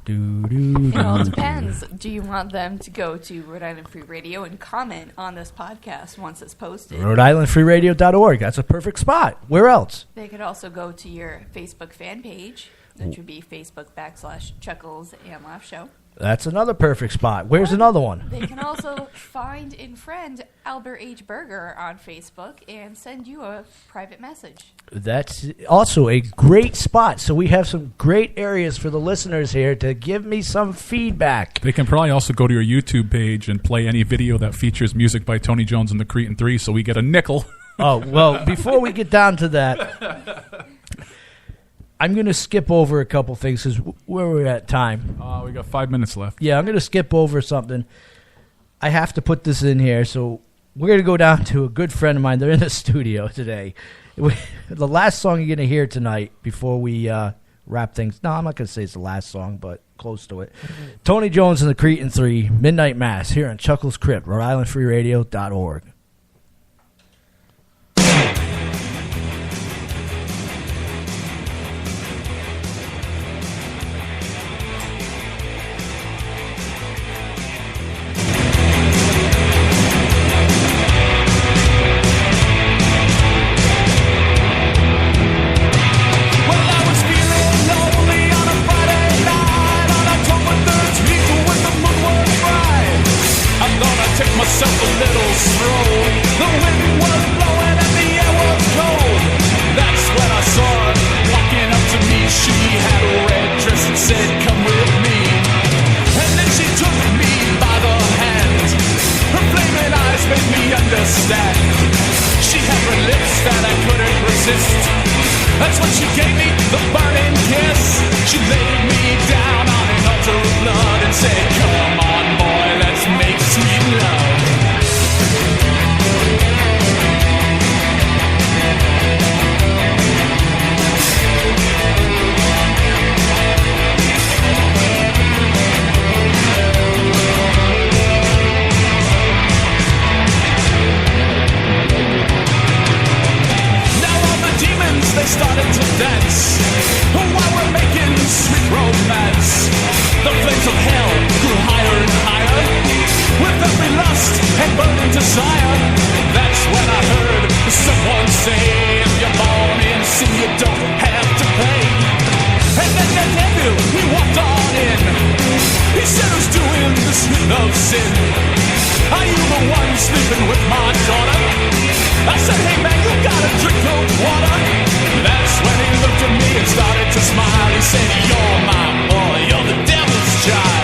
It all depends. Do you want them to go to Rhode Island Free Radio and comment on this podcast once it's posted? Rhode-IslandFreeRadio.org. That's a perfect spot. Where else? They could also go to your Facebook fan page, which would be Facebook.com/Chuckles and Laugh Show. That's another perfect spot. Where's another one? They can also find and friend Albert H. Berger on Facebook and send you a private message. That's also a great spot. So we have some great areas for the listeners here to give me some feedback. They can probably also go to your YouTube page and play any video that features music by Tony Jones and the Cretan 3 so we get a nickel. Oh, well, before we get down to that, I'm going to skip over a couple things because where we're at time. We got 5 minutes left. Yeah, I'm going to skip over something. I have to put this in here. So we're going to go down to a good friend of mine. They're in the studio today. The last song you're going to hear tonight before we wrap things. No, I'm not going to say it's the last song, but close to it. Tony Jones and the Cretan 3, Midnight Mass, here on Chuckles Crypt, Rhode Take myself a little stroll. The wind was blowing and the air was cold. That's when I saw her walking up to me. She had a red dress and said, "Come with me." And then she took me by the hand. Her flaming eyes made me understand. She had her lips that I couldn't resist. That's when she gave me the burning kiss. She laid me down on an altar of blood and said, "Come on, boy, let's make sweet love." They started to dance while we're making sweet romance. The flames of hell grew higher and higher with every lust and burning desire. That's when I heard someone say, "If you're born in sin, you don't have to pay." And then the devil, he walked on in. He said, "Who's doing the sin of sin? Are you the one sleeping with my daughter?" I said, "Hey man, you gotta drink cold water." That's when he looked at me and started to smile. He said, "You're my boy, you're the devil's child."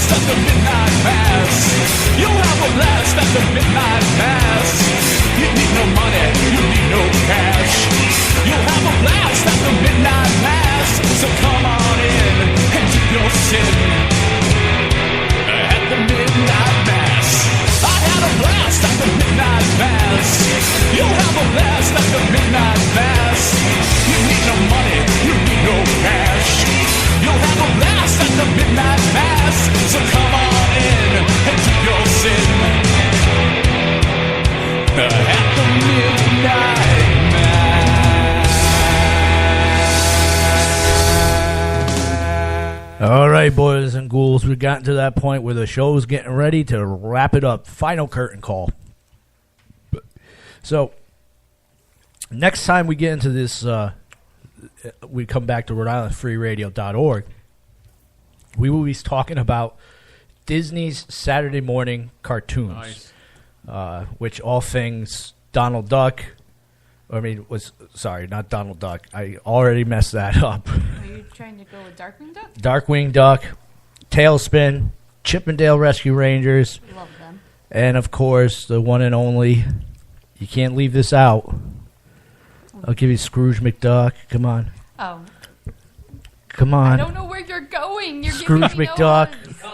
At the midnight mass, you'll have a blast at the midnight mass. You need no money, you need no cash. You'll have a blast at the midnight mass. So come on in and do your sin at the midnight mass. I had a blast at the midnight mass. You'll have a blast at the midnight mass. You need no money, you need no cash. You'll have a blast at the midnight mass. So come on in and do your sin at the midnight mass. All right, boys and ghouls, we've gotten to that point where the show's getting ready to wrap it up. Final curtain call. So, next time we get into this, we come back to Rhode we will be talking about Disney's Saturday morning cartoons, which all things Donald Duck. Not Donald Duck. I already messed that up. Are you trying to go with Darkwing Duck? Darkwing Duck, Tailspin, Chippendale Rescue Rangers. Love them. And, of course, the one and only, you can't leave this out. I'll give you Scrooge McDuck. Come on. Oh. Come on. I don't know where you're going. You're Scrooge giving me McDuck. No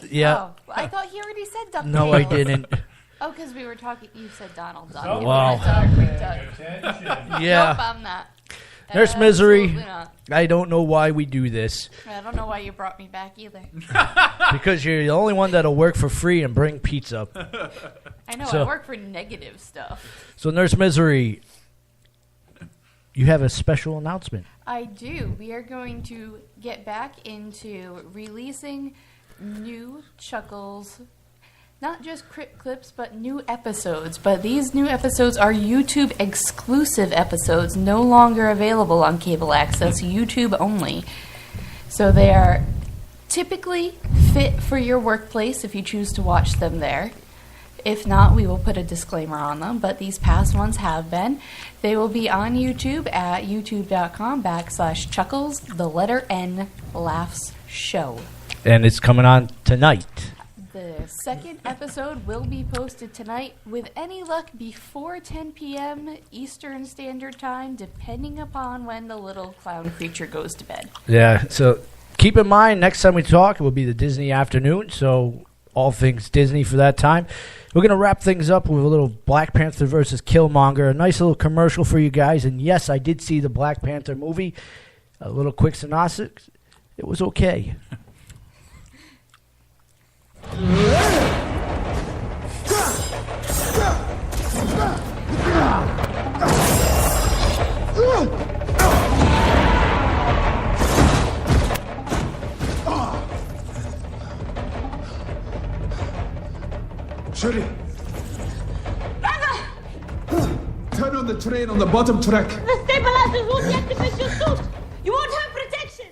Yeah. oh, I thought he already said DuckTales. No, I didn't. Oh, because we were talking. You said Donald Duck. Oh, You wow. wanted Duck. Yeah. Nope, I'm not. Nurse Misery. Absolutely not. I don't know why we do this. I don't know why you brought me back either. Because you're the only one that'll work for free and bring pizza. I know. So- I work for negative stuff. So, Nurse Misery, you have a special announcement. I do. We are going to get back into releasing new Chuckles, not just Crypt Clips, but new episodes. But these new episodes are YouTube exclusive episodes, no longer available on cable access, YouTube only. So they are typically fit for your workplace if you choose to watch them there. If not, we will put a disclaimer on them, but these past ones have been. They will be on YouTube at youtube.com/chuckles, the letter N, laughs show. And it's coming on tonight. The second episode will be posted tonight, with any luck before 10 p.m. Eastern Standard Time, depending upon when the little clown creature goes to bed. Yeah, so keep in mind, next time we talk, it will be the Disney afternoon, so all things Disney for that time. We're going to wrap things up with a little Black Panther versus Killmonger, a nice little commercial for you guys. And yes, I did see the Black Panther movie. A little quick synopsis. It was okay. Shuri! Turn on the train on the bottom track. The stabilizers won't deactivate your suit. You won't have protection.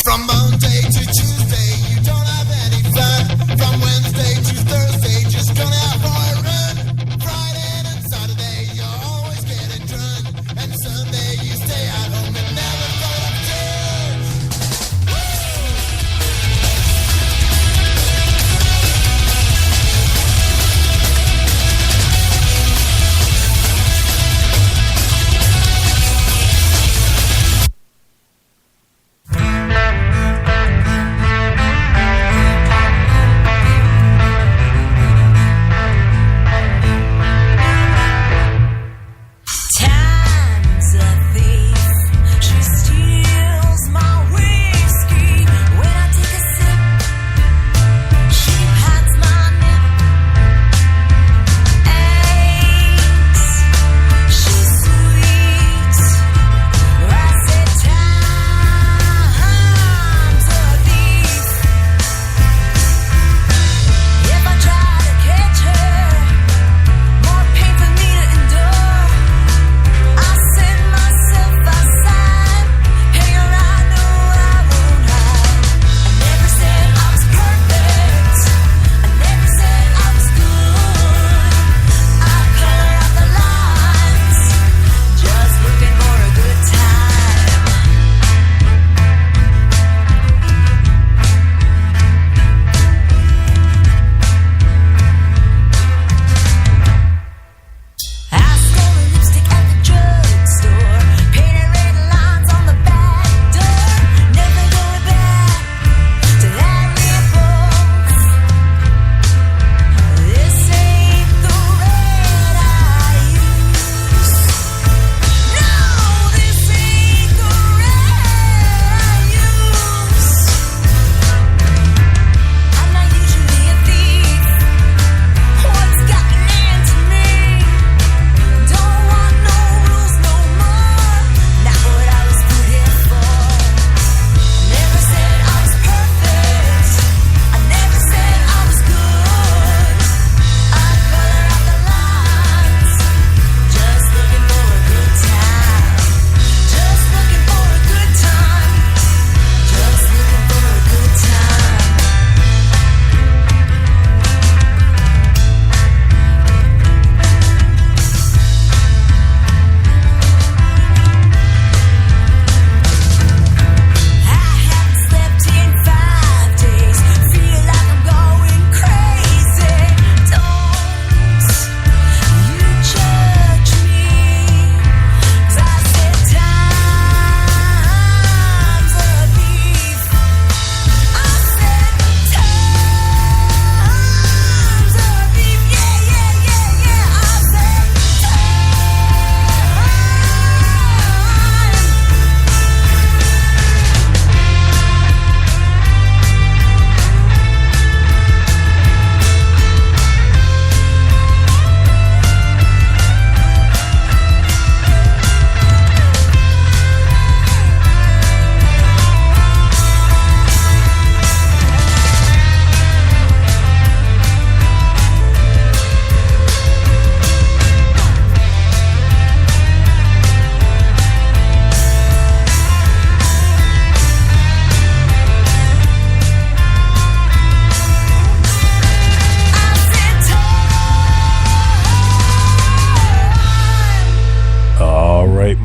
From Monday to Tuesday, you don't have any fun. From Wednesday to Thursday, just gonna have more run. Friday and Saturday, you're always getting drunk. And Sunday, you stay at home and never go to church.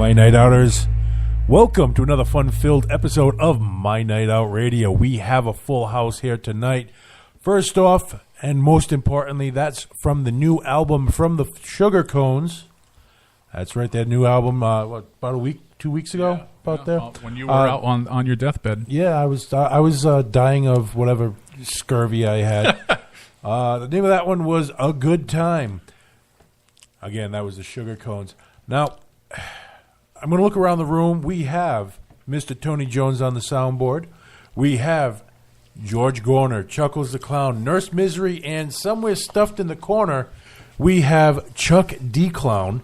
my night outers. Welcome to another fun-filled episode of My Night Out Radio. We have a full house here tonight. First off, and most importantly, that's from the new album from the Sugar Cones. That's right, that new album, about a week, 2 weeks ago, there. When you were out on your deathbed. Yeah, I was dying of whatever scurvy I had. The name of that one was A Good Time. Again, that was the Sugar Cones. Now, I'm going to look around the room. We have Mr. Tony Jones on the soundboard. We have George Gorner, Chuckles the Clown, Nurse Misery, and somewhere stuffed in the corner, we have Chuck D. Clown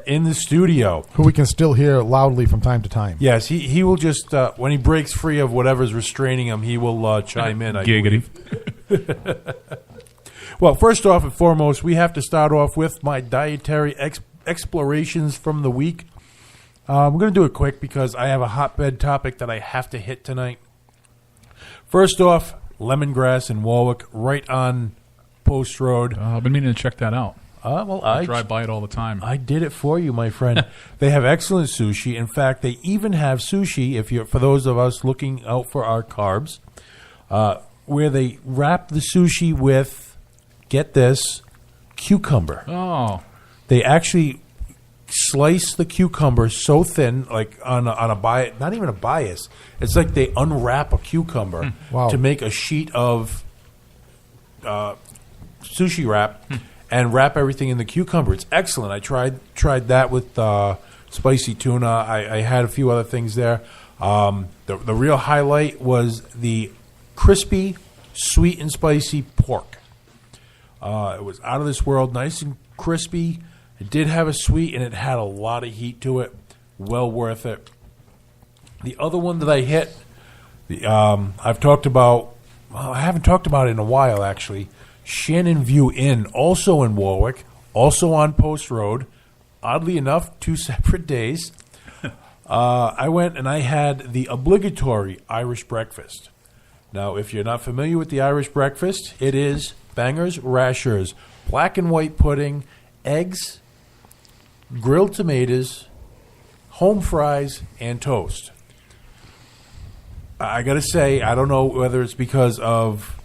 in the studio. Who we can still hear loudly from time to time. Yes, he will just, when he breaks free of whatever's restraining him, he will chime in. Giggity. Well, first off and foremost, we have to start off with my dietary explorations from the week. We're going to do it quick because I have a hotbed topic that I have to hit tonight. First off, lemongrass in Warwick, right on Post Road. I've been meaning to check that out. I drive by it all the time. I did it for you, my friend. They have excellent sushi. In fact, they even have sushi, for those of us looking out for our carbs, where they wrap the sushi with, get this, cucumber. Oh. They actually slice the cucumber so thin, like on a bias, not even a bias. It's like they unwrap a cucumber to make a sheet of sushi wrap and wrap everything in the cucumber. It's excellent. I tried that with spicy tuna. I had a few other things there. The real highlight was the crispy, sweet and spicy pork. It was out of this world, nice and crispy. It did have a sweet, and it had a lot of heat to it. Well worth it. The other one that I hit, I've talked about, I haven't talked about it in a while, actually. Shannon View Inn, also in Warwick, also on Post Road. Oddly enough, 2 separate days. I went and I had the obligatory Irish breakfast. Now, if you're not familiar with the Irish breakfast, it is bangers, rashers, black and white pudding, eggs, grilled tomatoes, home fries, and toast. I got to say, I don't know whether it's because of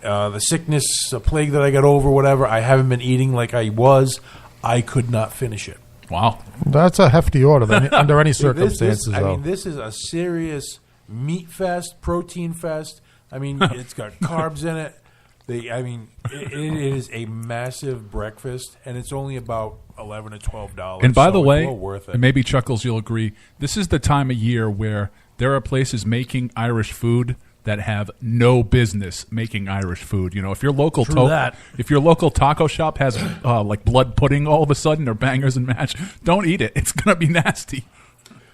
the sickness, a plague that I got over, whatever. I haven't been eating like I was. I could not finish it. Wow. That's a hefty order under any circumstances. This is a serious meat fest, protein fest. I mean, it's got carbs in it. It is a massive breakfast, and it's only about $11 to $12. And by the way, well worth it. And maybe Chuckles, you'll agree, this is the time of year where there are places making Irish food that have no business making Irish food. You know, if your local taco shop has like blood pudding all of a sudden or bangers and mash, don't eat it. It's going to be nasty.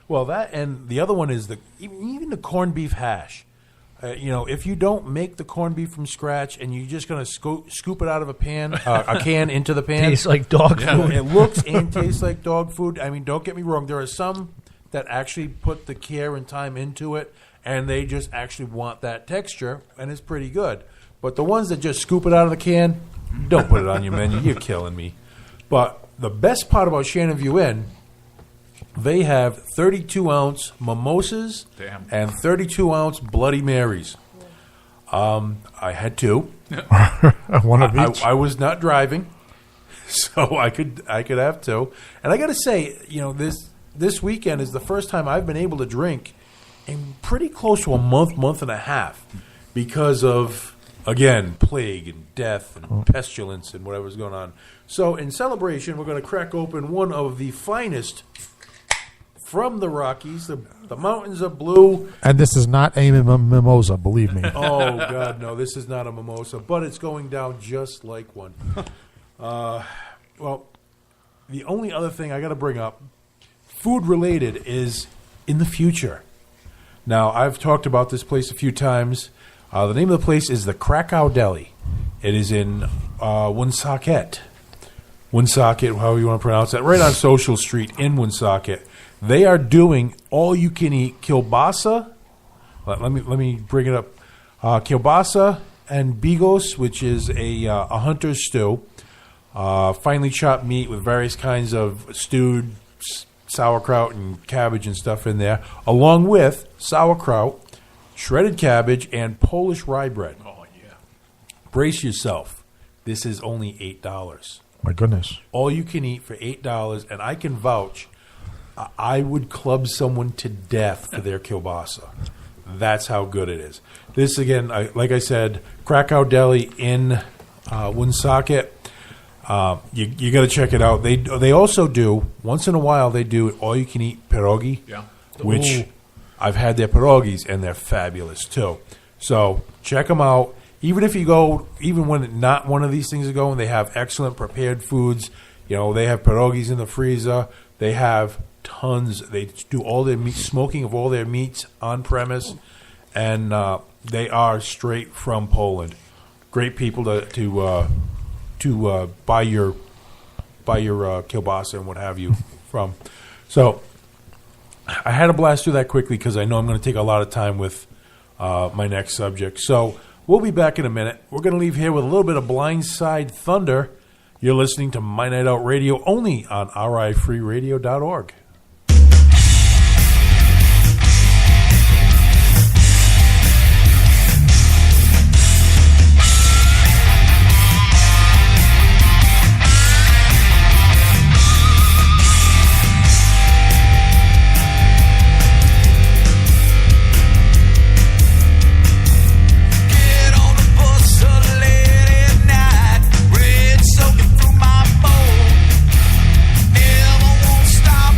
Well, that and the other one is even the corned beef hash. If you don't make the corned beef from scratch and you're just going to scoop it out of a can into the pan. Tastes like dog food. It looks and tastes like dog food. I mean, don't get me wrong. There are some that actually put the care and time into it, and they just actually want that texture, and it's pretty good. But the ones that just scoop it out of the can, don't put it on your menu. You're killing me. But the best part about Shannon View Inn, they have 32-ounce mimosas and 32-ounce Bloody Marys. I had two. One of each. I was not driving, so I could have two. And I got to say, this weekend is the first time I've been able to drink in pretty close to a month and a half because of, again, plague and death and pestilence and whatever's going on. So in celebration, we're going to crack open one of the finest from the Rockies. The mountains are blue. And this is not a mimosa, believe me. Oh, God, no. This is not a mimosa, but it's going down just like one. Well, the only other thing I got to bring up, food-related, is in the future. Now, I've talked about this place a few times. The name of the place is the Krakow Deli. It is in Woonsocket. Woonsocket, however you want to pronounce that, right on Social Street in Woonsocket. They are doing all-you-can-eat kielbasa. Let me bring it up. Kielbasa and bigos, which is a hunter's stew. Finely chopped meat with various kinds of stewed sauerkraut and cabbage and stuff in there, along with sauerkraut, shredded cabbage, and Polish rye bread. Oh, yeah. Brace yourself. This is only $8. My goodness. All you can eat for $8, and I can vouch, I would club someone to death for their kielbasa. That's how good it is. This, again, like I said, Krakow Deli in Woonsocket. You got to check it out. They also do, once in a while, they do all-you-can-eat pierogi, which I've had their pierogies, and they're fabulous, too. So check them out. Even if you go, even when not one of these things is going, they have excellent prepared foods. You know, they have pierogies in the freezer. They have tons. They do all their meat, smoking of all their meats on premise, and they are straight from Poland. Great people to buy your kielbasa and what have you from. So I had to blast through that quickly because I know I'm going to take a lot of time with my next subject. So we'll be back in a minute. We're going to leave here with a little bit of Blindside Thunder. You're listening to My Night Out Radio only on RIFreeradio.org. Red soaking through my bones. Never won't stop.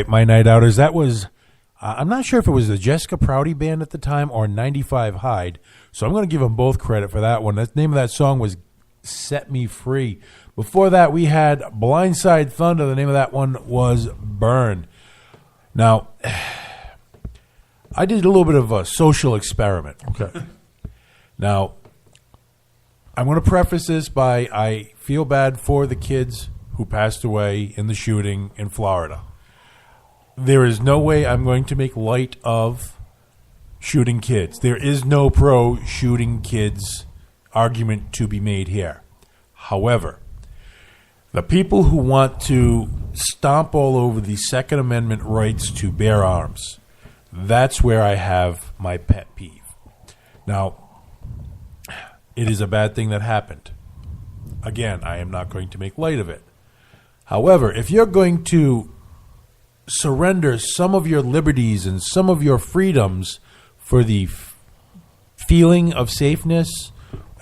my night outers. That was, I'm not sure if it was the Jessica Prouty Band at the time or 95 Hyde. So I'm going to give them both credit for that one. The name of that song was Set Me Free. Before that, we had Blindside Thunder. The name of that one was Burn. Now, I did a little bit of a social experiment. Okay. Now, I'm going to preface this by I feel bad for the kids who passed away in the shooting in Florida. There is no way I'm going to make light of shooting kids. There is no pro-shooting kids argument to be made here. However, the people who want to stomp all over the Second Amendment rights to bear arms, that's where I have my pet peeve. Now, it is a bad thing that happened. Again, I am not going to make light of it. However, if you're going to surrender some of your liberties and some of your freedoms for the feeling of safeness,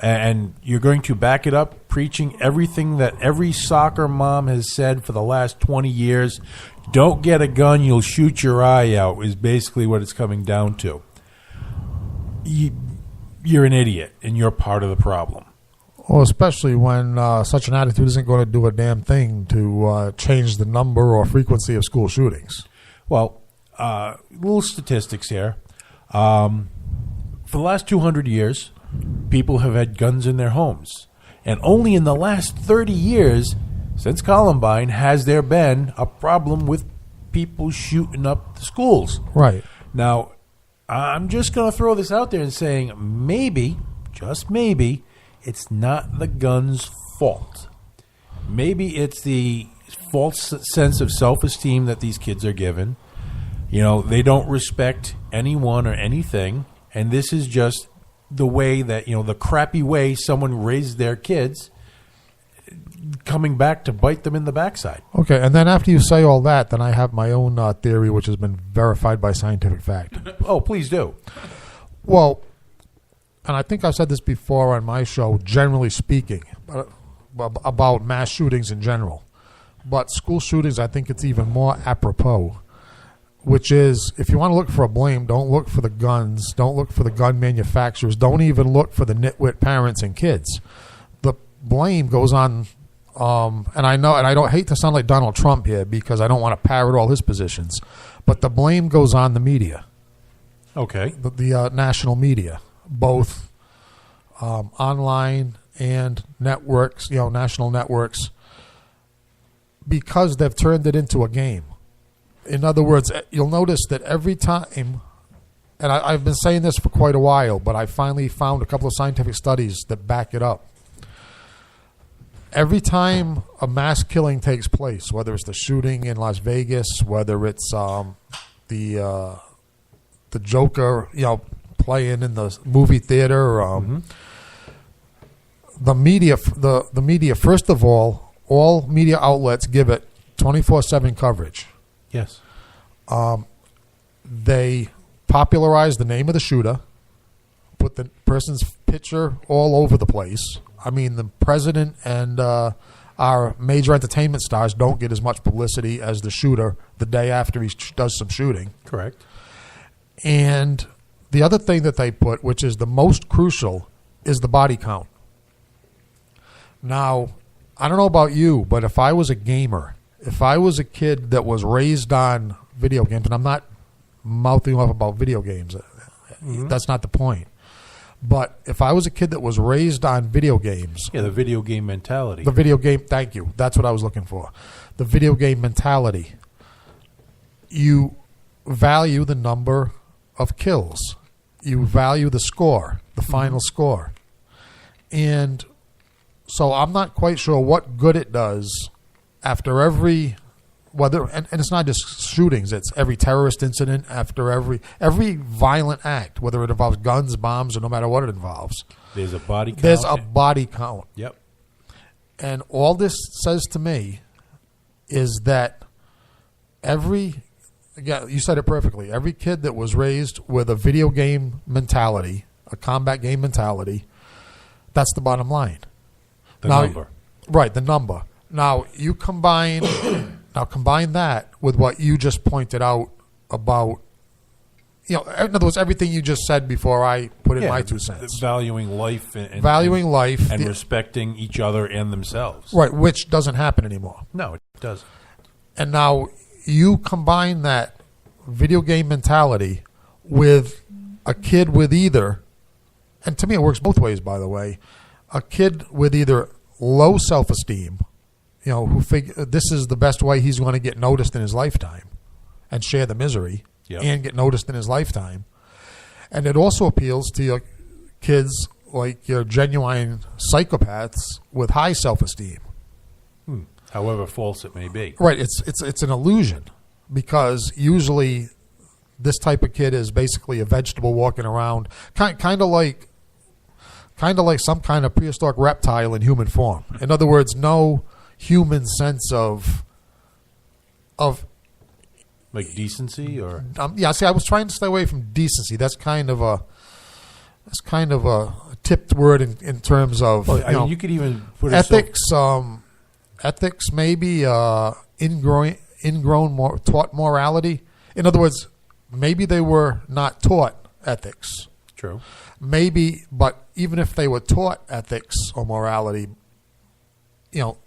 and you're going to back it up, preaching everything that every soccer mom has said for the last 20 years, don't get a gun, you'll shoot your eye out, is basically what it's coming down to. You're an idiot, and you're part of the problem. Well, especially when such an attitude isn't going to do a damn thing to change the number or frequency of school shootings. Well, little statistics here. For the last 200 years, people have had guns in their homes. And only in the last 30 years, since Columbine, has there been a problem with people shooting up the schools. Right. Now, I'm just going to throw this out there and saying maybe, just maybe, it's not the gun's fault. Maybe it's the false sense of self-esteem that these kids are given. You know, they don't respect anyone or anything, and this is just the way that, you know, the crappy way someone raised their kids, coming back to bite them in the backside. Okay, and then after you say all that, then I have my own theory, which has been verified by scientific fact. Oh, please do. Well, and I think I've said this before on my show, generally speaking, about mass shootings in general. But school shootings, I think it's even more apropos, which is, if you want to look for a blame, don't look for the guns, don't look for the gun manufacturers, don't even look for the nitwit parents and kids. The blame goes on, and I know, and I don't hate to sound like Donald Trump here because I don't want to parrot all his positions, but the blame goes on the media. Okay. The national media, both online and networks, you know, national networks, because they've turned it into a game. In other words, you'll notice that every time, and I've been saying this for quite a while, but I finally found a couple of scientific studies that back it up. Every time a mass killing takes place, whether it's the shooting in Las Vegas, whether it's the Joker, you know, playing in the movie theater, the media, the media, first of all media outlets give it 24/7 coverage. Yes. They popularize the name of the shooter, put the person's picture all over the place. I mean, the president and our major entertainment stars don't get as much publicity as the shooter the day after he does some shooting. Correct. And the other thing that they put, which is the most crucial, is the body count. Now, I don't know about you, but if I was a gamer, if I was a kid that was raised on video games, and I'm not mouthing off about video games, that's not the point. But if I was a kid that was raised on video games. Yeah, the video game mentality. The video game, thank you. That's what I was looking for. The video game mentality. You value the number of kills. You value the score, the final score. And so I'm not quite sure what good it does after every, whether, and it's not just shootings, it's every terrorist incident, after every violent act, whether it involves guns, bombs, or no matter what it involves. There's a body count. There's a body count. Yep. And all this says to me is that again, you said it perfectly, every kid that was raised with a video game mentality, a combat game mentality, that's the bottom line. The number. Right, the number. Now, you combine Now combine that with what you just pointed out about, in other words, everything you just said before I put in my 2 cents. Valuing life and Valuing life. and respecting each other and themselves. Right, which doesn't happen anymore. No, it doesn't. And now you combine that video game mentality with a kid with either, and to me it works both ways, by the way, a kid with either low self-esteem, who this is the best way he's going to get noticed in his lifetime and share the misery and get noticed in his lifetime. And it also appeals to your kids like your genuine psychopaths with high self-esteem. However false it may be. Right, it's an illusion, because usually this type of kid is basically a vegetable walking around, kind of like some kind of prehistoric reptile in human form. In other words, no human sense of like decency, or see, I was trying to stay away from decency. That's kind of a tipped word in terms of you could even put ethics. Ethics, maybe ingrown taught morality. In other words, maybe they were not taught ethics. True. Maybe, but even if they were taught ethics or morality,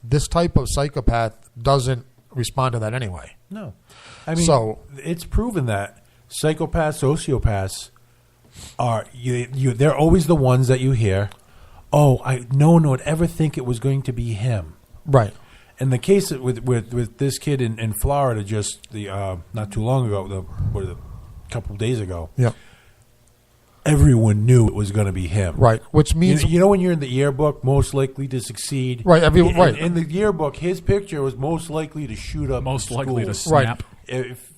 this type of psychopath doesn't respond to that anyway. No. I mean, it's proven that psychopaths, sociopaths are they're always the ones that you hear, no one would ever think it was going to be him. Right. In the case with this kid in Florida, just not too long ago, a couple of days ago, everyone knew it was going to be him. Right, which means when you're in the yearbook, most likely to succeed. Right, in the yearbook, his picture was most likely to shoot up. Most the likely to school. snap. If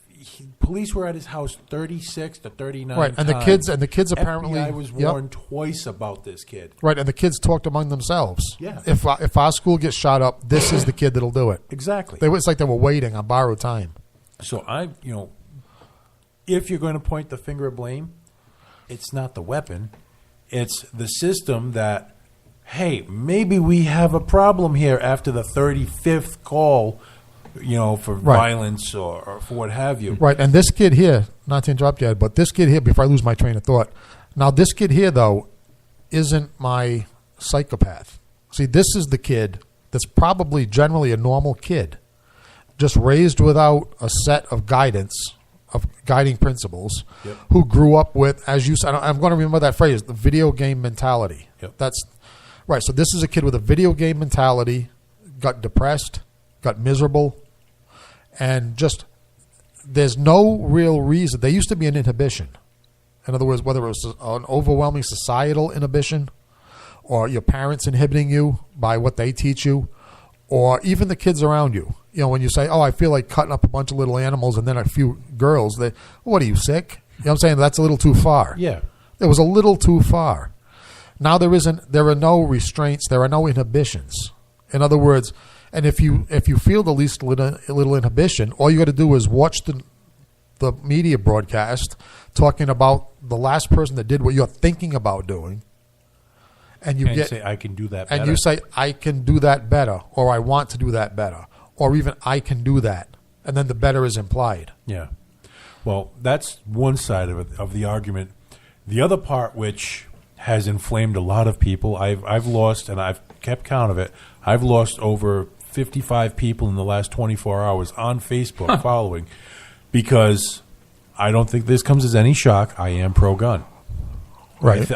police were at his house 36 to 39 right, and times. the kids apparently FBI was warned twice about this kid. Right, and the kids talked among themselves. Yeah. If our school gets shot up, this is the kid that'll do it. Exactly. It's like they were waiting on borrowed time. So if you're going to point the finger of blame, it's not the weapon, it's the system that, hey, maybe we have a problem here after the 35th call, for violence or for what have you. Right, and this kid here, not to interrupt you, but this kid here, before I lose my train of thought, now this kid here, though, isn't my psychopath. See, this is the kid that's probably generally a normal kid, just raised without a set of guiding principles, who grew up with, as you said, I'm going to remember that phrase, the video game mentality. That's right. So this is a kid with a video game mentality, got depressed, got miserable, and just there's no real reason. There used to be an inhibition. In other words, whether it was an overwhelming societal inhibition or your parents inhibiting you by what they teach you, or even the kids around you. When you say, I feel like cutting up a bunch of little animals and then a few girls, what are you, sick? You know what I'm saying? That's a little too far. Yeah. It was a little too far. Now there are no restraints, there are no inhibitions. In other words, and if you feel the least little inhibition, all you got to do is watch the media broadcast talking about the last person that did what you're thinking about doing, and you say, I can do that better. And you say, I can do that better, or I want to do that better, or even I can do that, and then the better is implied. Yeah. Well, that's one side of the argument. The other part, which has inflamed a lot of people, I've lost, and I've kept count of it, I've lost over 55 people in the last 24 hours on Facebook following, because I don't think this comes as any shock. I am pro-gun. Right.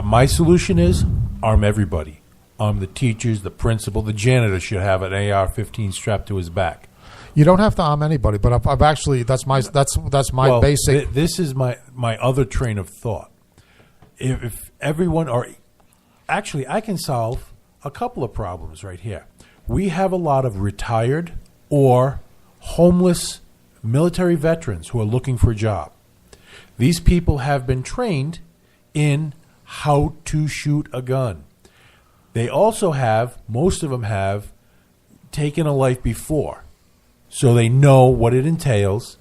My solution is arm everybody. Arm the teachers, the principal, the janitor should have an AR-15 strapped to his back. You don't have to arm anybody, but I've actually that's my basic. This is my other train of thought. If everyone, or actually, I can solve a couple of problems right here. We have a lot of retired or homeless military veterans who are looking for a job. These people have been trained in how to shoot a gun. They also most of them have taken a life before, so they know what it entails.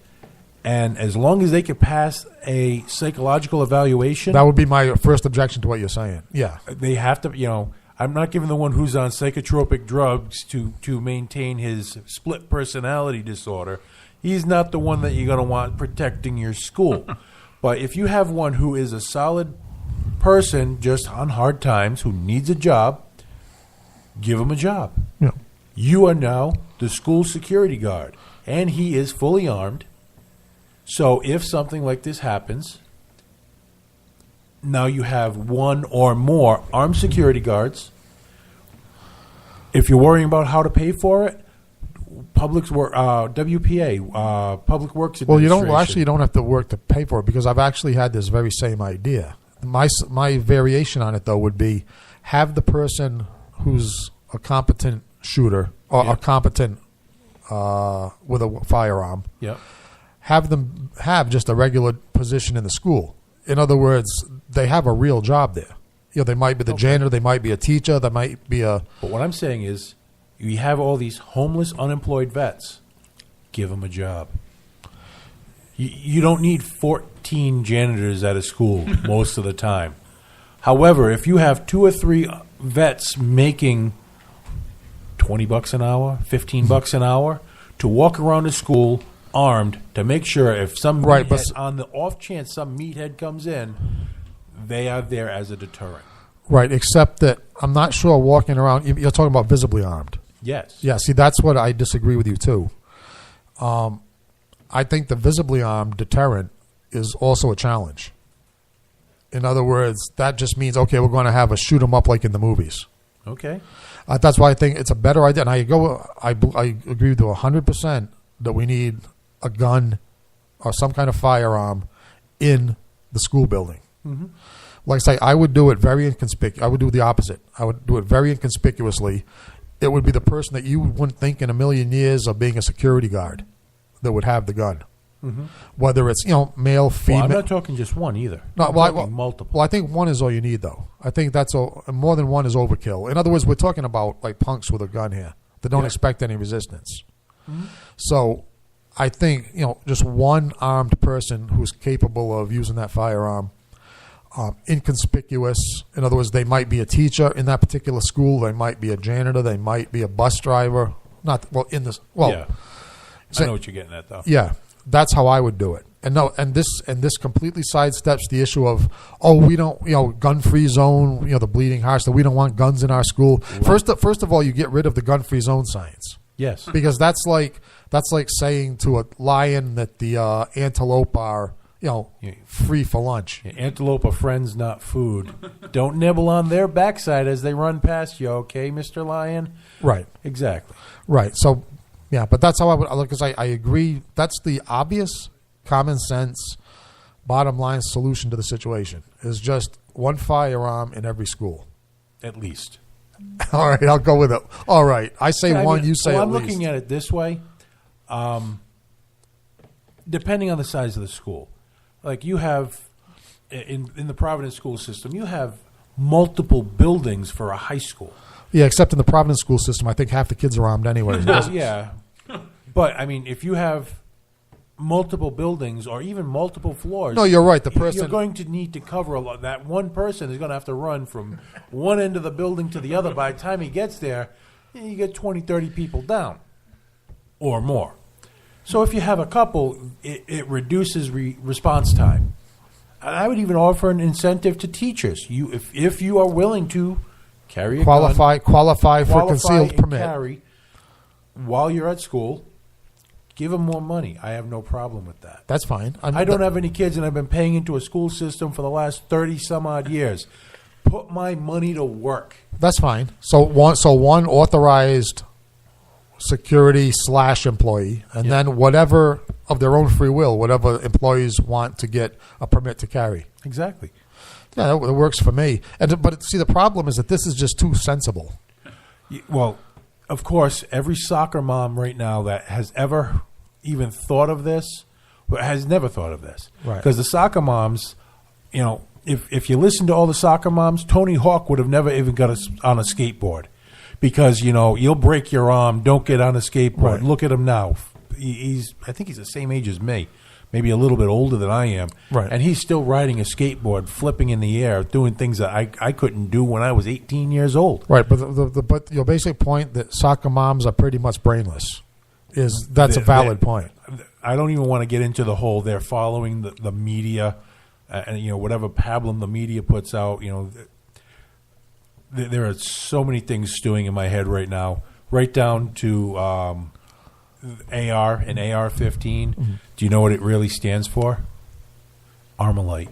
And as long as they can pass a psychological evaluation, that would be my first objection to what you're saying. Yeah, they have to. I'm not giving the one who's on psychotropic drugs to maintain his split personality disorder. He's not the one that you're going to want protecting your school. But if you have one who is a solid person just on hard times who needs a job, give him a job. Yeah. You are now the school security guard, and he is fully armed. So if something like this happens, now you have one or more armed security guards. If you're worrying about how to pay for it, WPA, Public Works Well, Administration. you don't have to work to pay for it, because I've actually had this very same idea. My variation on it, though, would be have the person who's a competent shooter or a competent with a firearm, have them have just a regular position in the school. In other words, they have a real job there. They might be the janitor, they might be a teacher, they might be a... But what I'm saying is, you have all these homeless, unemployed vets. Give them a job. You don't need 14 janitors at a school most of the time. However, if you have 2 or 3 vets making $20 an hour, $15 an hour, to walk around the school armed to make sure if some meathead, on the off chance some meathead comes in, they are there as a deterrent. Right, except that I'm not sure walking around... You're talking about visibly armed. Yes. Yeah, see, that's what I disagree with you, too. I think the visibly armed deterrent is also a challenge. In other words, that just means, okay, we're going to have a shoot 'em up like in the movies. Okay. That's why I think it's a better idea. And I agree with you 100% that we need a gun or some kind of firearm in the school building. Mm-hmm. Like I say, I would do it very inconspicuous. I would do the opposite. I would do it very inconspicuously. It would be the person that you wouldn't think in a million years of being a security guard that would have the gun. Mm-hmm. Whether it's male, female. Well, I'm not talking just one either. No, I'm well, talking multiple. Well, I think one is all you need, though. I think that's more than one is overkill. In other words, we're talking about like punks with a gun here that don't expect any resistance. Mm-hmm. So, I think just one armed person who's capable of using that firearm, inconspicuous. In other words, they might be a teacher in that particular school. They might be a janitor. They might be a bus driver. Yeah. So, I know what you're getting at, though. Yeah. That's how I would do it. And this completely sidesteps the issue of, we don't, gun-free zone, the bleeding hearts, that we don't want guns in our school. Right. First of all, you get rid of the gun-free zone signs. Yes. Because that's like saying to a lion that the antelope are, free for lunch. Antelope are friends, not food. Don't nibble on their backside as they run past you, okay, Mr. Lion? Right. Exactly. Right. So, yeah, but that's how I would look, because I agree. That's the obvious, common sense, bottom line solution to the situation is just one firearm in every school. At least. All right, I'll go with it. All right. I say one, you say at I'm least. looking at it this way. Depending on the size of the school. Like you have, in the Providence school system, you have multiple buildings for a high school. Yeah, except in the Providence school system, I think half the kids are armed anyway. Yeah. But, I mean, if you have multiple buildings or even multiple floors. No, you're right. The person. You're going to need to cover a lot. That one person is going to have to run from one end of the building to the other. By the time he gets there, you get 20, 30 people down or more. So if you have a couple, it reduces response time. I would even offer an incentive to teachers. If you are willing to carry a qualify gun, for concealed permit, carry while you're at school, give them more money. I have no problem with that. That's fine. I don't have any kids, and I've been paying into a school system for the last 30 some odd years. Put my money to work. That's fine. So one authorized security / employee, and then whatever of their own free will, whatever employees want to get a permit to carry. Exactly. Yeah, that works for me. But see, the problem is that this is just too sensible. Well, of course, every soccer mom right now that has ever even thought of this has never thought of this. Right. Because the soccer moms, if you listen to all the soccer moms, Tony Hawk would have never even got on a skateboard. Because, you'll break your arm, don't get on a skateboard. Right. Look at him now. I think he's the same age as me, maybe a little bit older than I am. Right. And he's still riding a skateboard, flipping in the air, doing things that I couldn't do when I was 18 years old. Right, but but your basic point that soccer moms are pretty much brainless that's a valid point. I don't even want to get into the whole they're following the media, and whatever pablum the media puts out. There are so many things stewing in my head right now, right down to AR and AR-15. Mm-hmm. Do you know what it really stands for? Armalite.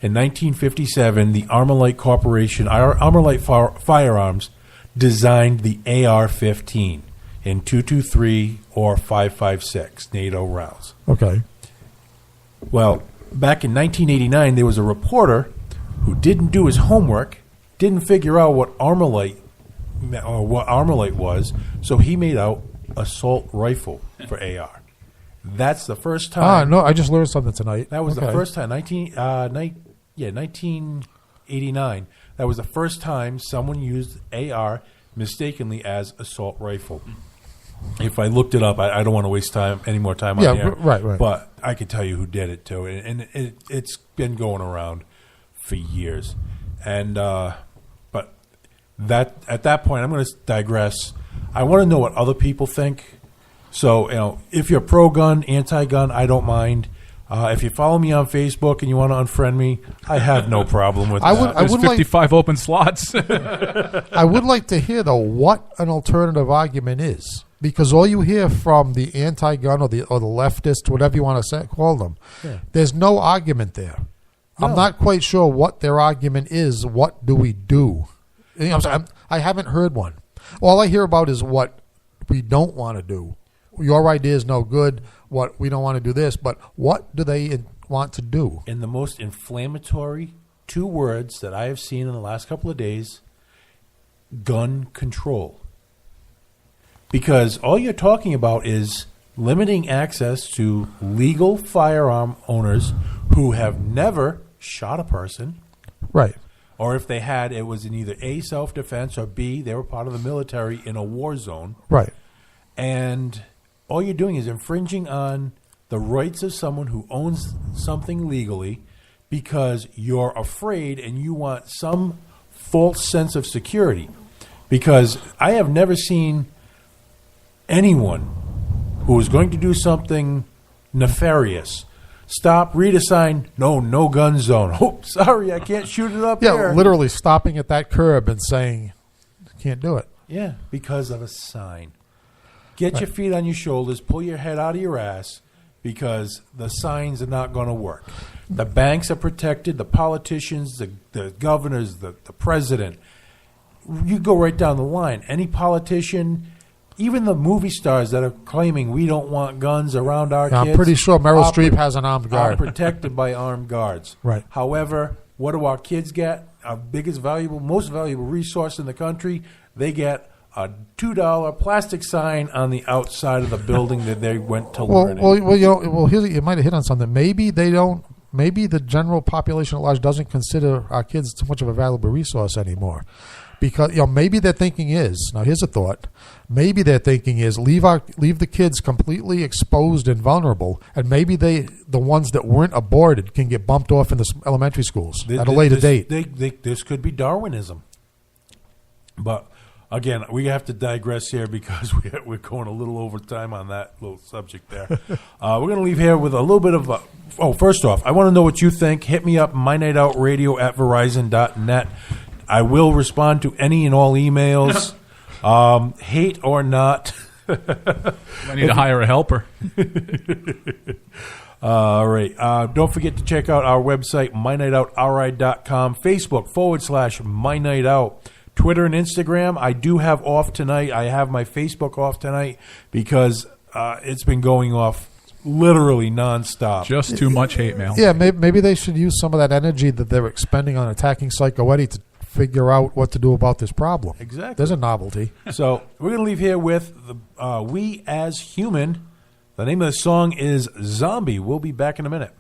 In 1957, the Armalite Corporation, Armalite Firearms, designed the AR-15 in 223 or 5.56 NATO rounds. Okay. Well, back in 1989, there was a reporter who didn't do his homework, didn't figure out what Armalite was, so he made out assault rifle for AR. That's the first time. No, I just learned something tonight. That was the first time. 1989. That was the first time someone used AR mistakenly as assault rifle. If I looked it up, I don't want to waste any more time on here. Right. But I can tell you who did it too, and it's been going around for years. And but at that point, I'm going to digress. I want to know what other people think. So if you're pro-gun, anti-gun, I don't mind. If you follow me on Facebook and you want to unfriend me, I have no problem with that. There's 55 open slots. I would like to hear, though, what an alternative argument is. Because all you hear from the anti-gun or the leftist, whatever you want to call them, there's no argument there. No. I'm not quite sure what their argument is. What do we do? I haven't heard one. All I hear about is what we don't want to do. Your idea is no good. What we don't want to do this, but what do they want to do? In the most inflammatory 2 words that I have seen in the last couple of days, gun control. Because all you're talking about is limiting access to legal firearm owners who have never shot a person. Right. Or if they had, it was in either A, self-defense, or B, they were part of the military in a war zone. Right. And all you're doing is infringing on the rights of someone who owns something legally because you're afraid and you want some false sense of security. Because I have never seen anyone who is going to do something nefarious stop, read a sign, no gun zone. Oh, sorry, I can't shoot it up there. Yeah, literally stopping at that curb and saying, can't do it. Yeah, because of a sign. Get your feet on your shoulders, pull your head out of your ass, because the signs are not going to work. The banks are protected, the politicians, the governors, the president. You go right down the line. Any politician, even the movie stars that are claiming we don't want guns around our kids. I'm pretty sure Meryl Streep has an armed guard. Are protected by armed guards. Right. However, what do our kids get? Our most valuable resource in the country, they get a $2 plastic sign on the outside of the building that they went to learn in. Well, you might have hit on something. Maybe they don't. Maybe the general population at large doesn't consider our kids too much of a valuable resource anymore. Because maybe their thinking is, now here's a thought, maybe their thinking is leave the kids completely exposed and vulnerable, and maybe the ones that weren't aborted can get bumped off in the elementary schools at a later date. This could be Darwinism. But again, we have to digress here because we're going a little over time on that little subject there. We're going to leave here with a little bit of first off, I want to know what you think. Hit me up, mynightoutradio@verizon.net. I will respond to any and all emails, hate or not. I need to hire a helper. All right. Don't forget to check out our website, mynightoutride.com, Facebook /mynightOut, Twitter and Instagram. I do have off tonight. I have my Facebook off tonight because it's been going off literally nonstop. Just too much hate mail. Yeah, maybe they should use some of that energy that they're expending on attacking Psycho Eddie to figure out what to do about this problem. Exactly. There's a novelty. So we're going to leave here with We As Human. The name of the song is Zombie. We'll be back in a minute.